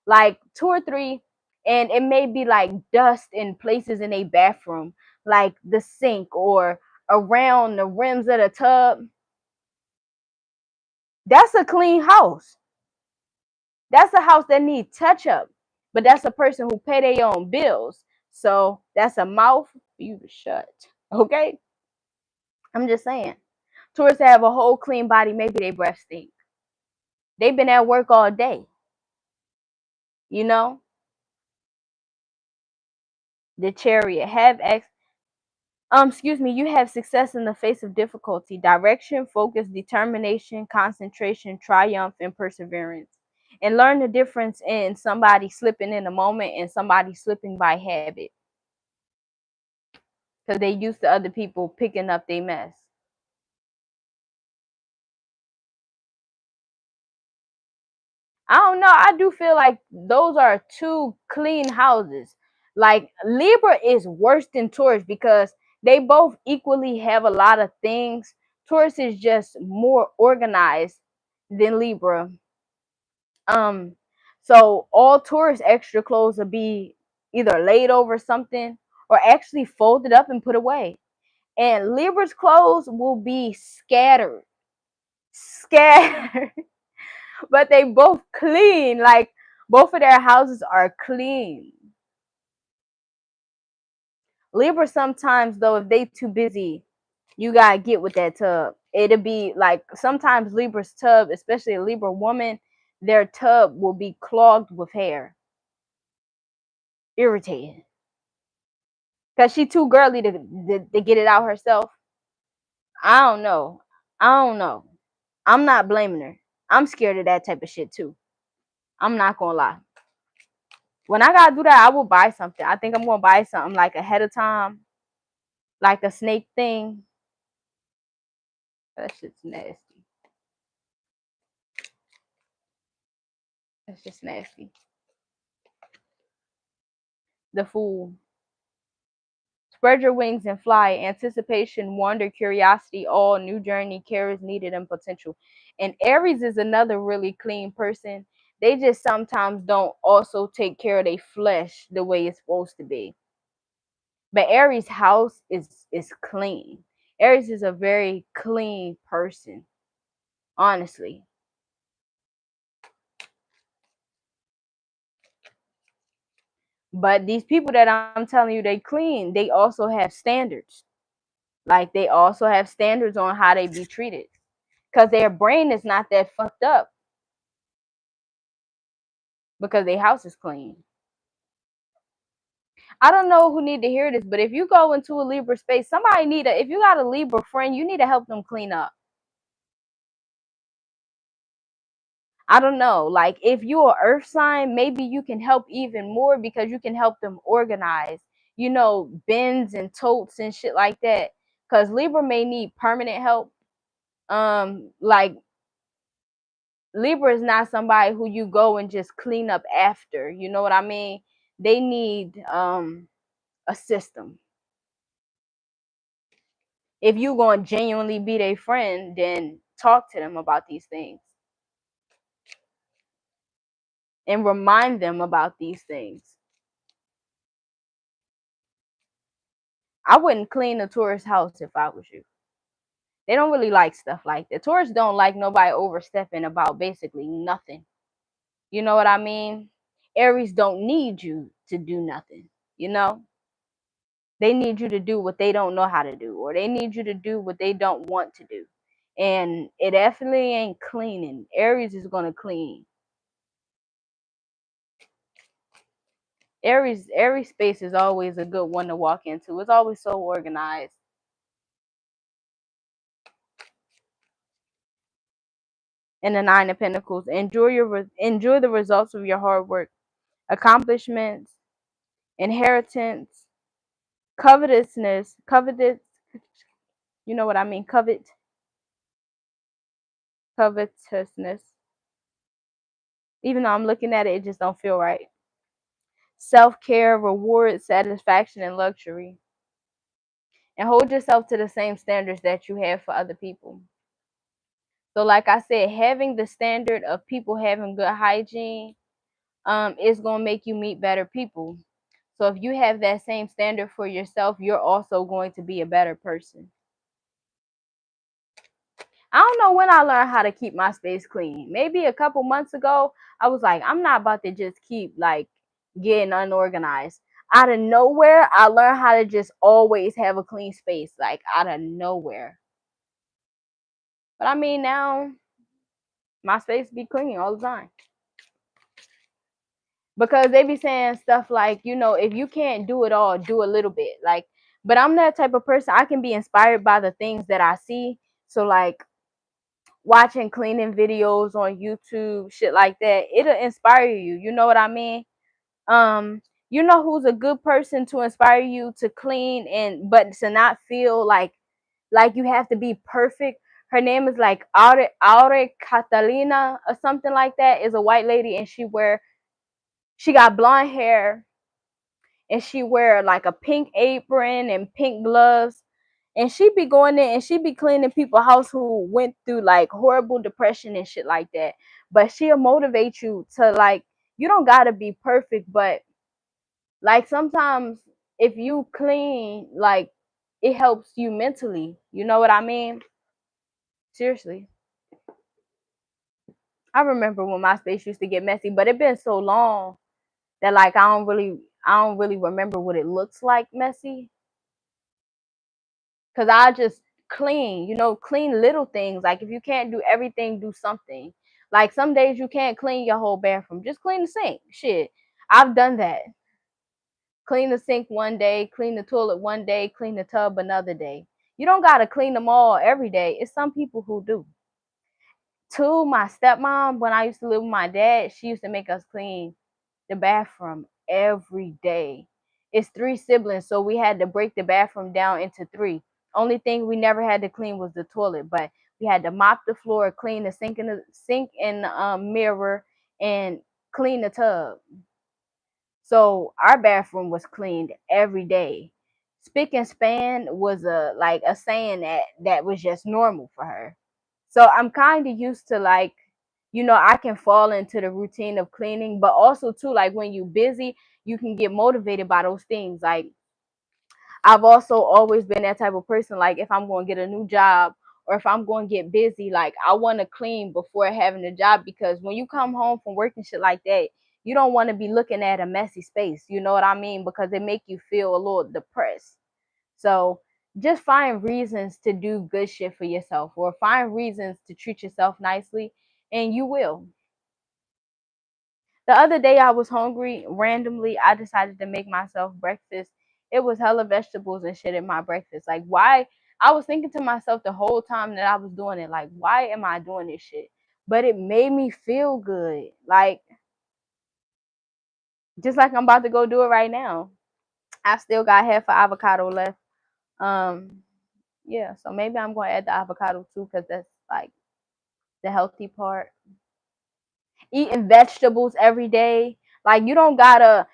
Like two or three. And it may be like dust in places in a bathroom, like the sink or around the rims of the tub. That's a clean house. That's a house that needs touch up. But that's a person who pay their own bills. So that's a mouth for you to shut. Okay? I'm just saying. Tourists have a whole clean body, maybe they breath stink. They've been at work all day. You know? The Chariot have excuse me, you have success in the face of difficulty, direction, focus, determination, concentration, triumph, and perseverance. And learn the difference in somebody slipping in a moment and somebody slipping by habit. Because they used to other people picking up their mess. I don't know. I do feel like those are two clean houses. Like Libra is worse than Taurus because they both equally have a lot of things. Taurus is just more organized than Libra. Um, So all tourist extra clothes will be either laid over something or actually folded up and put away. And Libra's clothes will be scattered. Scattered. But they both clean. Like both of their houses are clean. Libra sometimes though, if they too busy, you gotta get with that tub. It'll be like sometimes Libra's tub, especially a Libra woman, their tub will be clogged with hair. Irritating. Cause she too girly to get it out herself. I don't know. I don't know. I'm not blaming her. I'm scared of that type of shit too. I'm not gonna lie. When I gotta do that, I will buy something. I think I'm gonna buy something like ahead of time, like a snake thing. That shit's nasty. That's just nasty. The Fool. Spread your wings and fly. Anticipation, wonder, curiosity, all new journey, care is needed, and potential. And Aries is another really clean person. They just sometimes don't also take care of their flesh the way it's supposed to be. But Aries' house is clean. Aries is a very clean person, honestly. But these people that I'm telling you they clean, they also have standards. Like they also have standards on how they be treated. Because their brain is not that fucked up. Because their house is clean. I don't know who need to hear this, but if you go into a Libra space, somebody if you got a Libra friend, you need to help them clean up. I don't know. Like if you're an earth sign, maybe you can help even more because you can help them organize, bins and totes and shit like that. Because Libra may need permanent help. Like Libra is not somebody who you go and just clean up after. You know what I mean? They need a system. If you gonna genuinely be their friend, then talk to them about these things and remind them about these things. I wouldn't clean a tourist house if I was you. They don't really like stuff like that. Tourists don't like nobody overstepping about basically nothing. You know what I mean? Aries don't need you to do nothing, you know? They need you to do what they don't know how to do, or they need you to do what they don't want to do. And it definitely ain't cleaning. Aries is gonna clean. Aries space is always a good one to walk into. It's always so organized. And the Nine of Pentacles. Enjoy the results of your hard work, accomplishments, inheritance, covetousness. You know what I mean? Covetousness. Even though I'm looking at it, it just don't feel right. Self-care, reward, satisfaction, and luxury. And hold yourself to the same standards that you have for other people. So like I said, having the standard of people having good hygiene is going to make you meet better people. So if you have that same standard for yourself, you're also going to be a better person. I don't know when I learned how to keep my space clean. Maybe a couple months ago, I was like, I'm not about to just keep like getting unorganized. Out of nowhere, I learned how to just always have a clean space, like out of nowhere. But I mean, now my space be clean all the time. Because they be saying stuff like, if you can't do it all, do a little bit. Like, but I'm that type of person. I can be inspired by the things that I see. So like watching cleaning videos on YouTube, shit like that, it'll inspire you. You know what I mean? You know who's a good person to inspire you to clean but to not feel like you have to be perfect. Her name is like Aure Catalina or something like that. Is a white lady, and she got blonde hair, and she wear like a pink apron and pink gloves, and she be going in and she be cleaning people's house who went through like horrible depression and shit like that. But she'll motivate you to like, you don't gotta be perfect, but like sometimes if you clean, like it helps you mentally. You know what I mean? Seriously. I remember when my space used to get messy, but it been so long that like I don't really remember what it looks like messy. Cause I just clean, clean little things. Like if you can't do everything, do something. Like some days you can't clean your whole bathroom. Just clean the sink. Shit. I've done that. Clean the sink one day, clean the toilet one day, clean the tub another day. You don't gotta clean them all every day. It's some people who do. Two, my stepmom, when I used to live with my dad, she used to make us clean the bathroom every day. It's three siblings, so we had to break the bathroom down into three. Only thing we never had to clean was the toilet, but we had to mop the floor, clean the sink and the mirror, and clean the tub. So our bathroom was cleaned every day. Spick and span was a saying that was just normal for her. So I'm kind of used to like, I can fall into the routine of cleaning, but also too like when you busy, you can get motivated by those things. Like I've also always been that type of person. Like if I'm going to get a new job or if I'm going to get busy, like I want to clean before having a job, because when you come home from work and shit like that, you don't want to be looking at a messy space. You know what I mean? Because it make you feel a little depressed. So just find reasons to do good shit for yourself, or find reasons to treat yourself nicely, and you will. The other day I was hungry. Randomly, I decided to make myself breakfast. It was hella vegetables and shit in my breakfast. Like, why? I was thinking to myself the whole time that I was doing it, like, why am I doing this shit? But it made me feel good. Like, just like I'm about to go do it right now. I still got half an avocado left. Um, yeah, so maybe I'm going to add the avocado too, because that's like the healthy part. Eating vegetables every day. Like you don't gotta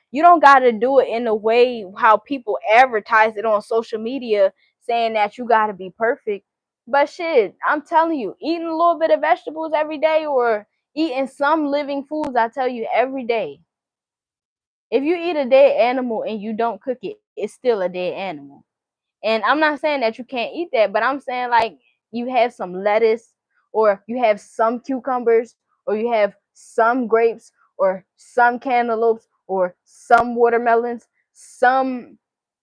do it in a way how people advertise it on social media, saying that you gotta be perfect. But shit, I'm telling you, eating a little bit of vegetables every day, or eating some living foods, I tell you, every day. If you eat a dead animal and you don't cook it, it's still a dead animal. And I'm not saying that you can't eat that, but I'm saying like you have some lettuce, or you have some cucumbers, or you have some grapes, or some cantaloupes, or some watermelons, some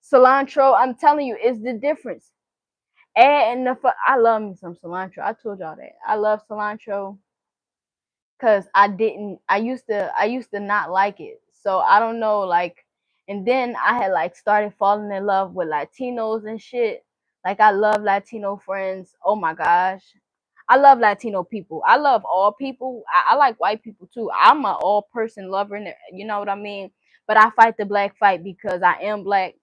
cilantro. I'm telling you, it's the difference. And I love me some cilantro. I told y'all that. I love cilantro because I used to not like it. So I don't know, like, and then I had like started falling in love with Latinos and shit. Like I love Latino friends. Oh my gosh. I love Latino people. I love all people. I like white people too. I'm a all person lover, you know what I mean? But I fight the black fight because I am black.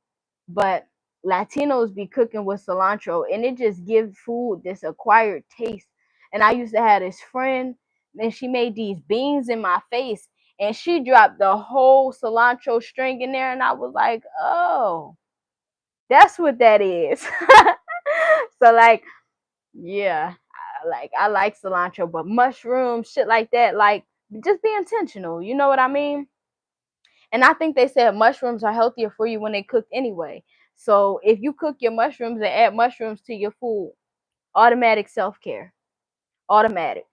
But Latinos be cooking with cilantro, and it just gives food this acquired taste. And I used to have this friend, and she made these beans in my face, and she dropped the whole cilantro string in there, and I was like, oh, that's what that is. So like, yeah, I like cilantro, but mushrooms, shit like that, like just be intentional. You know what I mean? And I think they said mushrooms are healthier for you when they cook anyway. So if you cook your mushrooms and add mushrooms to your food, automatic self care, automatic.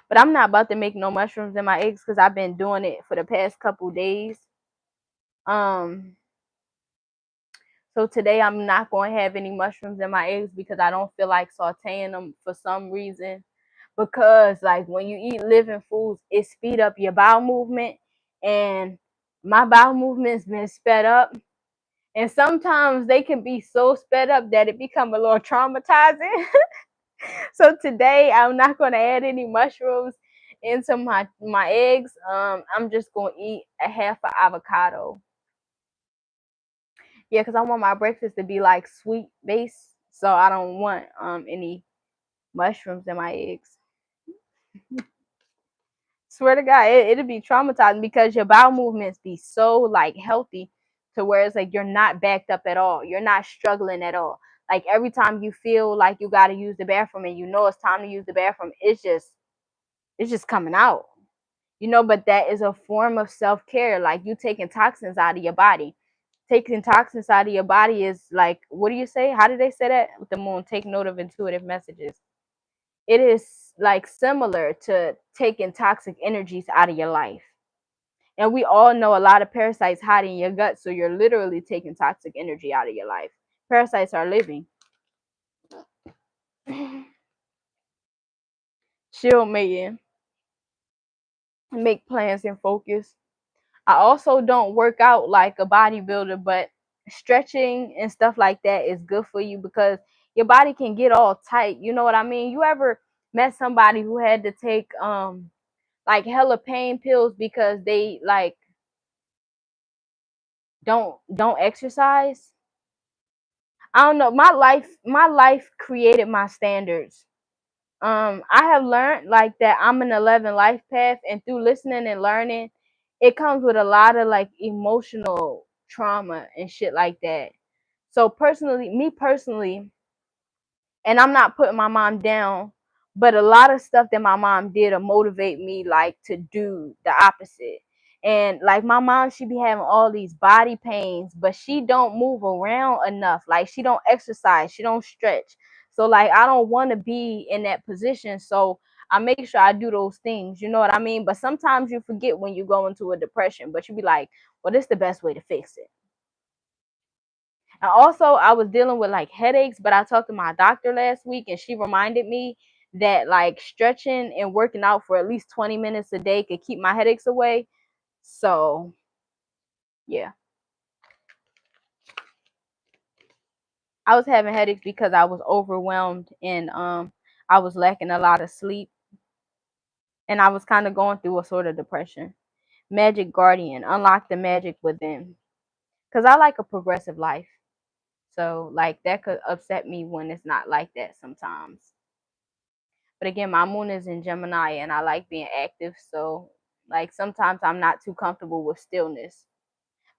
But I'm not about to make no mushrooms in my eggs because I've been doing it for the past couple days. Um, so today I'm not going to have any mushrooms in my eggs because I don't feel like sauteing them for some reason. Because like when you eat living foods, it speed up your bowel movement, and my bowel movement's been sped up. And sometimes they can be so sped up that it become a little traumatizing. So today I'm not going to add any mushrooms into my eggs. I'm just going to eat a half an avocado. Yeah, because I want my breakfast to be like sweet base, so I don't want any mushrooms in my eggs. Swear to God, it'll be traumatizing because your bowel movements be so like healthy, to where it's like you're not backed up at all. You're not struggling at all. Like every time you feel like you gotta use the bathroom and you know it's time to use the bathroom, it's just coming out. But that is a form of self-care. Like you taking toxins out of your body. Taking toxins out of your body is like, what do you say? How did they say that with the moon? Take note of intuitive messages. It is like similar to taking toxic energies out of your life. And we all know a lot of parasites hide in your gut, so you're literally taking toxic energy out of your life. Parasites are living. Shield mating, make plans and focus. I also don't work out like a bodybuilder, but stretching and stuff like that is good for you because your body can get all tight. You know what I mean? You ever met somebody who had to take like hella pain pills because they like don't exercise? I don't know. My life created my standards. I have learned like that I'm an 11 life path, and through listening and learning, it comes with a lot of like emotional trauma and shit like that. So personally, me personally, and I'm not putting my mom down, but a lot of stuff that my mom did to motivate me like to do the opposite. And like my mom, she be having all these body pains, but she don't move around enough. Like she don't exercise, she don't stretch. So like I don't want to be in that position. So I make sure I do those things. You know what I mean? But sometimes you forget when you go into a depression, but you be like, well, this is the best way to fix it. And also, I was dealing with like headaches, but I talked to my doctor last week and she reminded me that like stretching and working out for at least 20 minutes a day could keep my headaches away. So, yeah, I was having headaches because I was overwhelmed and I was lacking a lot of sleep and I was kind of going through a sort of depression. Magic Guardian, unlock the magic within. Cuz I like a progressive life. So, like that could upset me when it's not like that sometimes. But again, my moon is in Gemini and I like being active. So, like, sometimes I'm not too comfortable with stillness.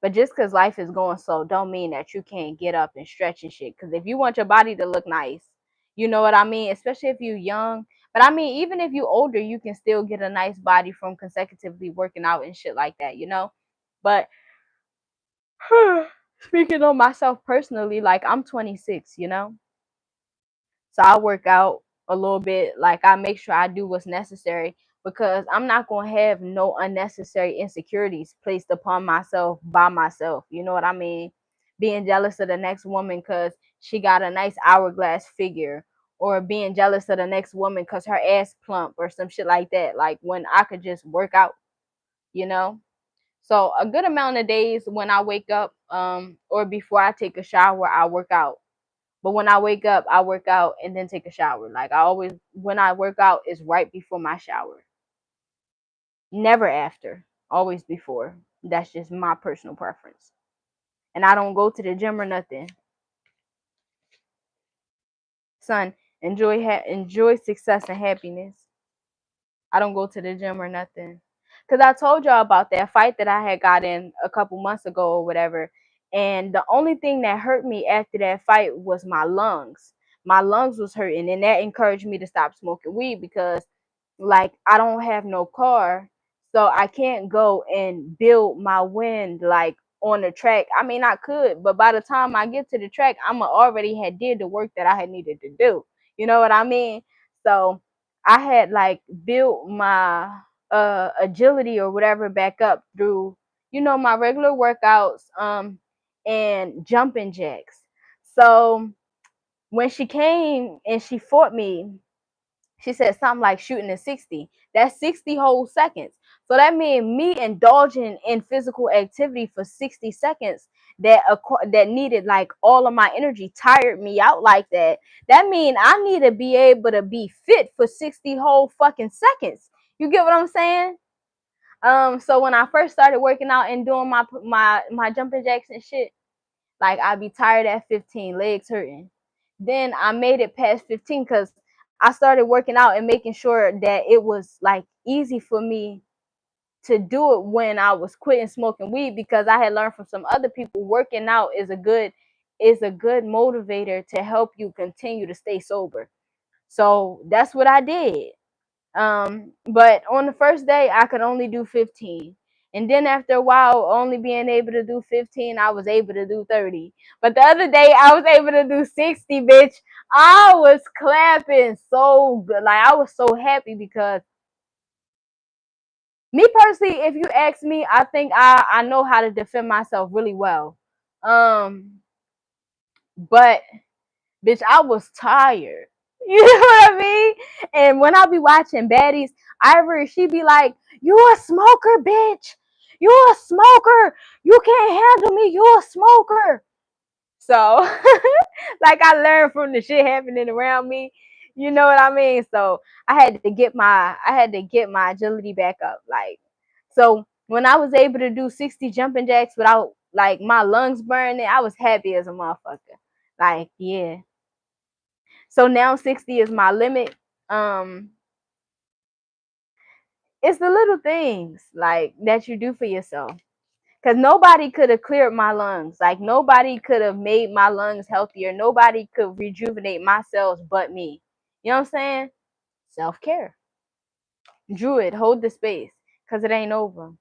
But just because life is going slow, don't mean that you can't get up and stretch and shit. Because if you want your body to look nice, you know what I mean? Especially if you're young. But I mean, even if you're older, you can still get a nice body from consecutively working out and shit like that. But speaking of myself personally, like, I'm 26. So I work out a little bit. Like I make sure I do what's necessary because I'm not gonna have no unnecessary insecurities placed upon myself by myself. You know what I mean? Being jealous of the next woman because she got a nice hourglass figure, or being jealous of the next woman because her ass plump or some shit like that. Like when I could just work out, you know. So a good amount of days when I wake up, or before I take a shower, I work out. But when I wake up, I work out and then take a shower. Like I always, when I work out, is right before my shower. Never after. Always before. That's just my personal preference. And I don't go to the gym or nothing. Son, enjoy success and happiness. I don't go to the gym or nothing. Cause I told y'all about that fight that I had got in a couple months ago or whatever. And the only thing that hurt me after that fight was my lungs. My lungs was hurting, and that encouraged me to stop smoking weed because like I don't have no car, so I can't go and build my wind like on the track. I mean I could, but by the time I get to the track, I'ma already had did the work that I had needed to do. You know what I mean? So I had like built my agility or whatever back up through my regular workouts and jumping jacks. So when she came and she fought me, she said something like shooting at 60. That's 60 whole seconds. So that means me indulging in physical activity for 60 seconds that needed like all of my energy, tired me out like that. That means I need to be able to be fit for 60 whole fucking seconds. You get what I'm saying? So when I first started working out and doing my jumping jacks and shit, like I'd be tired at 15, legs hurting. Then I made it past 15 because I started working out and making sure that it was like easy for me to do it when I was quitting smoking weed, because I had learned from some other people working out is a good motivator to help you continue to stay sober. So that's what I did. But on the first day I could only do 15. And then after a while, only being able to do 15, I was able to do 30. But the other day I was able to do 60, bitch. I was clapping so good. Like I was so happy because me personally, if you ask me, I think I know how to defend myself really well. But bitch, I was tired. You know what I mean? And when I be watching baddies, Ivory, she be like, "You a smoker, bitch. You a smoker. You can't handle me. You a smoker." So, like, I learned from the shit happening around me. You know what I mean? So I had to get my agility back up. Like, so when I was able to do 60 jumping jacks without like my lungs burning, I was happy as a motherfucker. Like, yeah. So now 60 is my limit. Um, it's the little things like that you do for yourself. Cause nobody could have cleared my lungs. Like nobody could have made my lungs healthier. Nobody could rejuvenate my cells but me. You know what I'm saying? Self-care. Druid, hold the space. Cause it ain't over.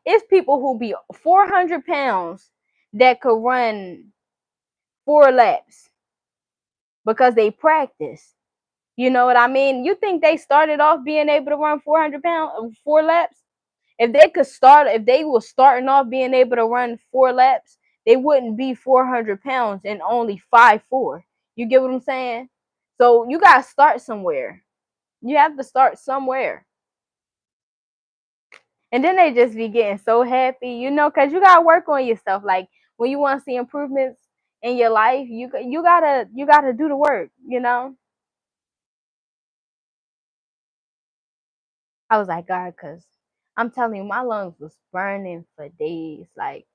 It's people who be 400 pounds that could run 4 laps because they practice. You know what I mean? You think they started off being able to run 400 pounds, 4 laps? If they were starting off being able to run 4 laps, they wouldn't be 400 pounds and only 5'4". You get what I'm saying? So you gotta start somewhere. You have to start somewhere. And then they just be getting so happy, because you gotta work on yourself. Like when you want to see improvements in your life, you gotta do the work. I was like, God, cause I'm telling you, my lungs was burning for days. Like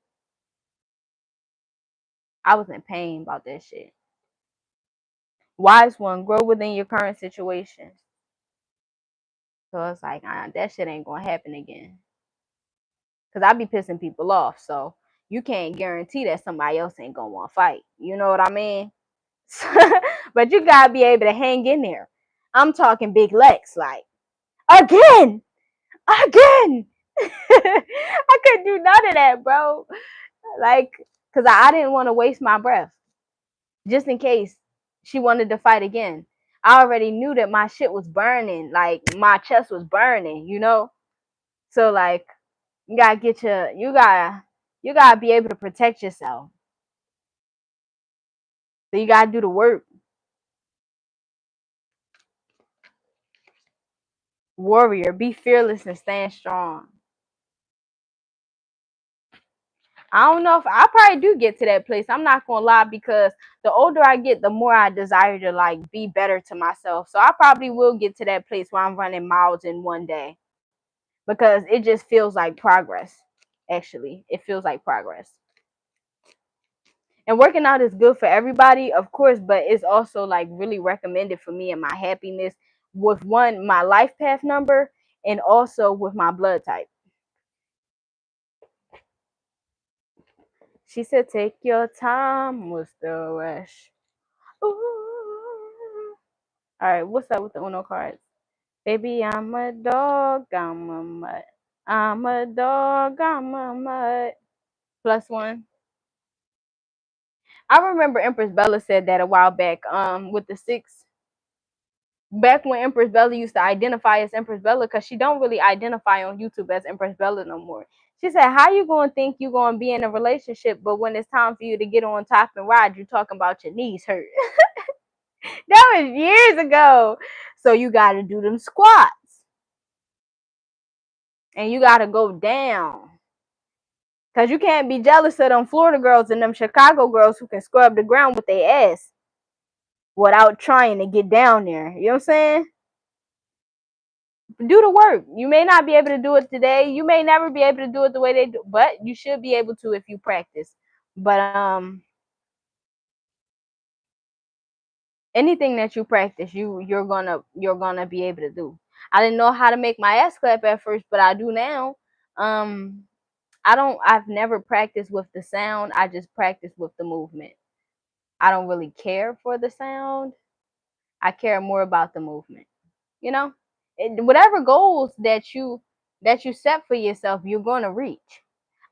I was in pain about that shit. Wise one, grow within your current situation. So it's like, that shit ain't gonna happen again. Cause I be pissing people off. So you can't guarantee that somebody else ain't gonna want to fight. You know what I mean? But you gotta be able to hang in there. I'm talking big Lex, like again. I couldn't do none of that, bro. Like, cause I didn't want to waste my breath, just in case she wanted to fight again. I already knew that my shit was burning, like my chest was burning. So like, you gotta be able to protect yourself. So you gotta do the work. Warrior, be fearless and stand strong. I don't know if I probably do get to that place. I'm not gonna lie, because the older I get, the more I desire to like be better to myself. So I probably will get to that place where I'm running miles in one day, because it just feels like progress. Actually, it feels like progress. And working out is good for everybody, of course, but it's also like really recommended for me and my happiness with my life path number, and also with my blood type. She said, "Take your time, what's the rush?" Ooh. All right, what's up with the Uno cards? Baby, I'm a dog, I'm a mutt. I'm a dog, I'm a mutt. +1. I remember Empress Bella said that a while back, with the 6. Back when Empress Bella used to identify as Empress Bella, because she don't really identify on YouTube as Empress Bella no more. She said, how you gonna think you gonna be in a relationship, but when it's time for you to get on top and ride, you talking about your knees hurt. That was years ago. So you gotta do them squats. And you gotta go down. Cause you can't be jealous of them Florida girls and them Chicago girls who can scrub the ground with their ass without trying to get down there. You know what I'm saying? Do the work. You may not be able to do it today. You may never be able to do it the way they do, but you should be able to if you practice. But anything that you practice, you're gonna be able to do. I didn't know how to make my ass clap at first, but I do now. Um, I've never practiced with the sound. I just practice with the movement. I don't really care for the sound. I care more about the movement, you know? whatever goals that you set for yourself, you're going to reach.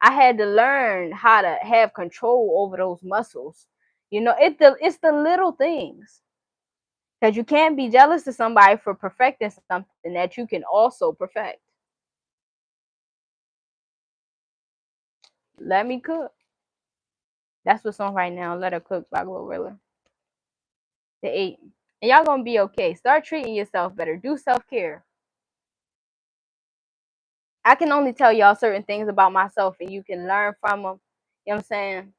I had to learn how to have control over those muscles. It's the little things, because you can't be jealous of somebody for perfecting something that you can also perfect. Let me cook. That's what's on right now. Let Her Cook by Glorilla. The 8. And y'all gonna be okay. Start treating yourself better. Do self-care. I can only tell y'all certain things about myself and you can learn from them. You know what I'm saying?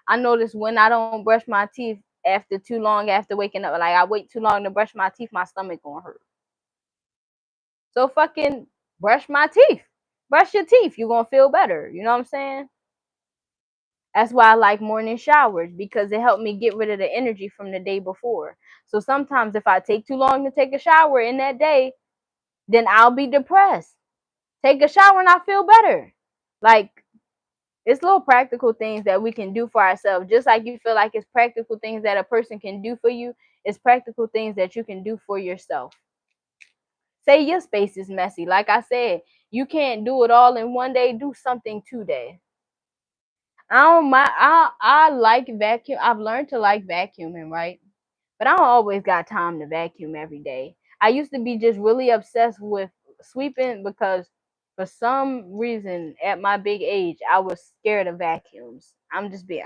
I notice when I don't brush my teeth after too long after waking up, like I wait too long to brush my teeth, my stomach gonna hurt. So fucking brush my teeth. Brush your teeth. You're gonna feel better. You know what I'm saying? That's why I like morning showers, because it helped me get rid of the energy from the day before. So sometimes if I take too long to take a shower in that day, then I'll be depressed. Take a shower and I feel better. Like, it's little practical things that we can do for ourselves. Just like you feel like it's practical things that a person can do for you, it's practical things that you can do for yourself. Say your space is messy. Like I said, you can't do it all in one day. Do something today. I don't mind. I like vacuum. I've learned to like vacuuming, right? But I don't always got time to vacuum every day. I used to be just really obsessed with sweeping because for some reason at my big age I was scared of vacuums. I'm just being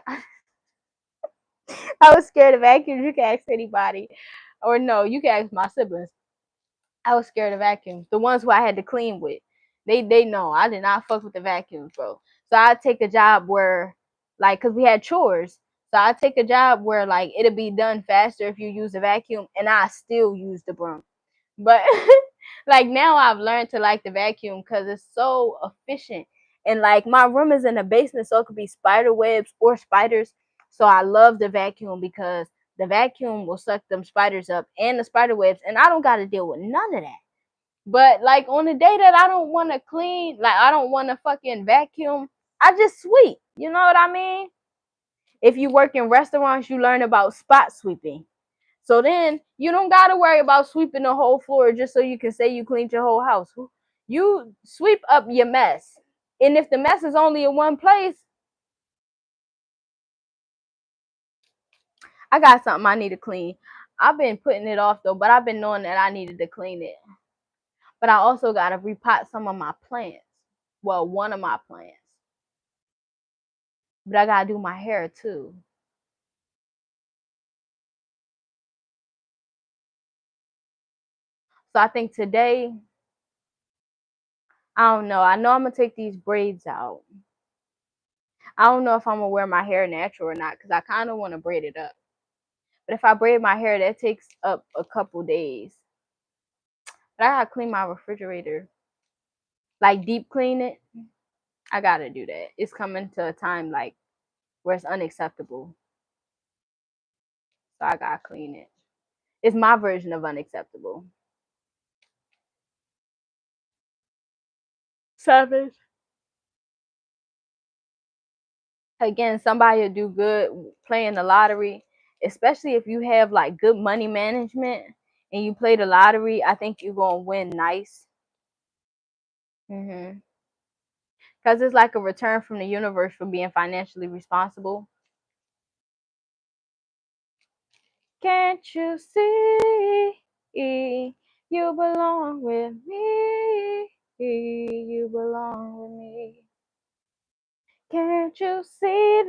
I was scared of vacuums. You can ask anybody. Or no, you can ask my siblings. I was scared of vacuums. The ones who I had to clean with. They know I did not fuck with the vacuums, bro. So I'd take a job where, like, cause we had chores. So I'd take a job where like it'll be done faster if you use a vacuum, and I still use the broom. But like now I've learned to like the vacuum because it's so efficient. And like my room is in the basement, so it could be spider webs or spiders. So I love the vacuum because the vacuum will suck them spiders up and the spider webs, and I don't got to deal with none of that. But like on the day that I don't want to clean, like I don't want to fucking vacuum, I just sweep. You know what I mean? If you work in restaurants, you learn about spot sweeping. So then you don't gotta worry about sweeping the whole floor just so you can say you cleaned your whole house. You sweep up your mess. And if the mess is only in one place, I got something I need to clean. I've been putting it off though, but I've been knowing that I needed to clean it. But I also gotta repot some of my plants. Well, one of my plants. But I gotta do my hair too. So I think today, I don't know. I know I'm gonna take these braids out. I don't know if I'm gonna wear my hair natural or not because I kind of want to braid it up. But if I braid my hair, that takes up a couple days. But I gotta clean my refrigerator, like deep clean it. I gotta do that. It's coming to a time like where it's unacceptable, so I gotta clean it. It's my version of unacceptable. 7. Again, somebody will do good playing the lottery, especially if you have like good money management and you play the lottery. I think you're gonna win nice. Because it's like a return from the universe for being financially responsible. Can't you see? You belong with me. You belong with me. Can't you see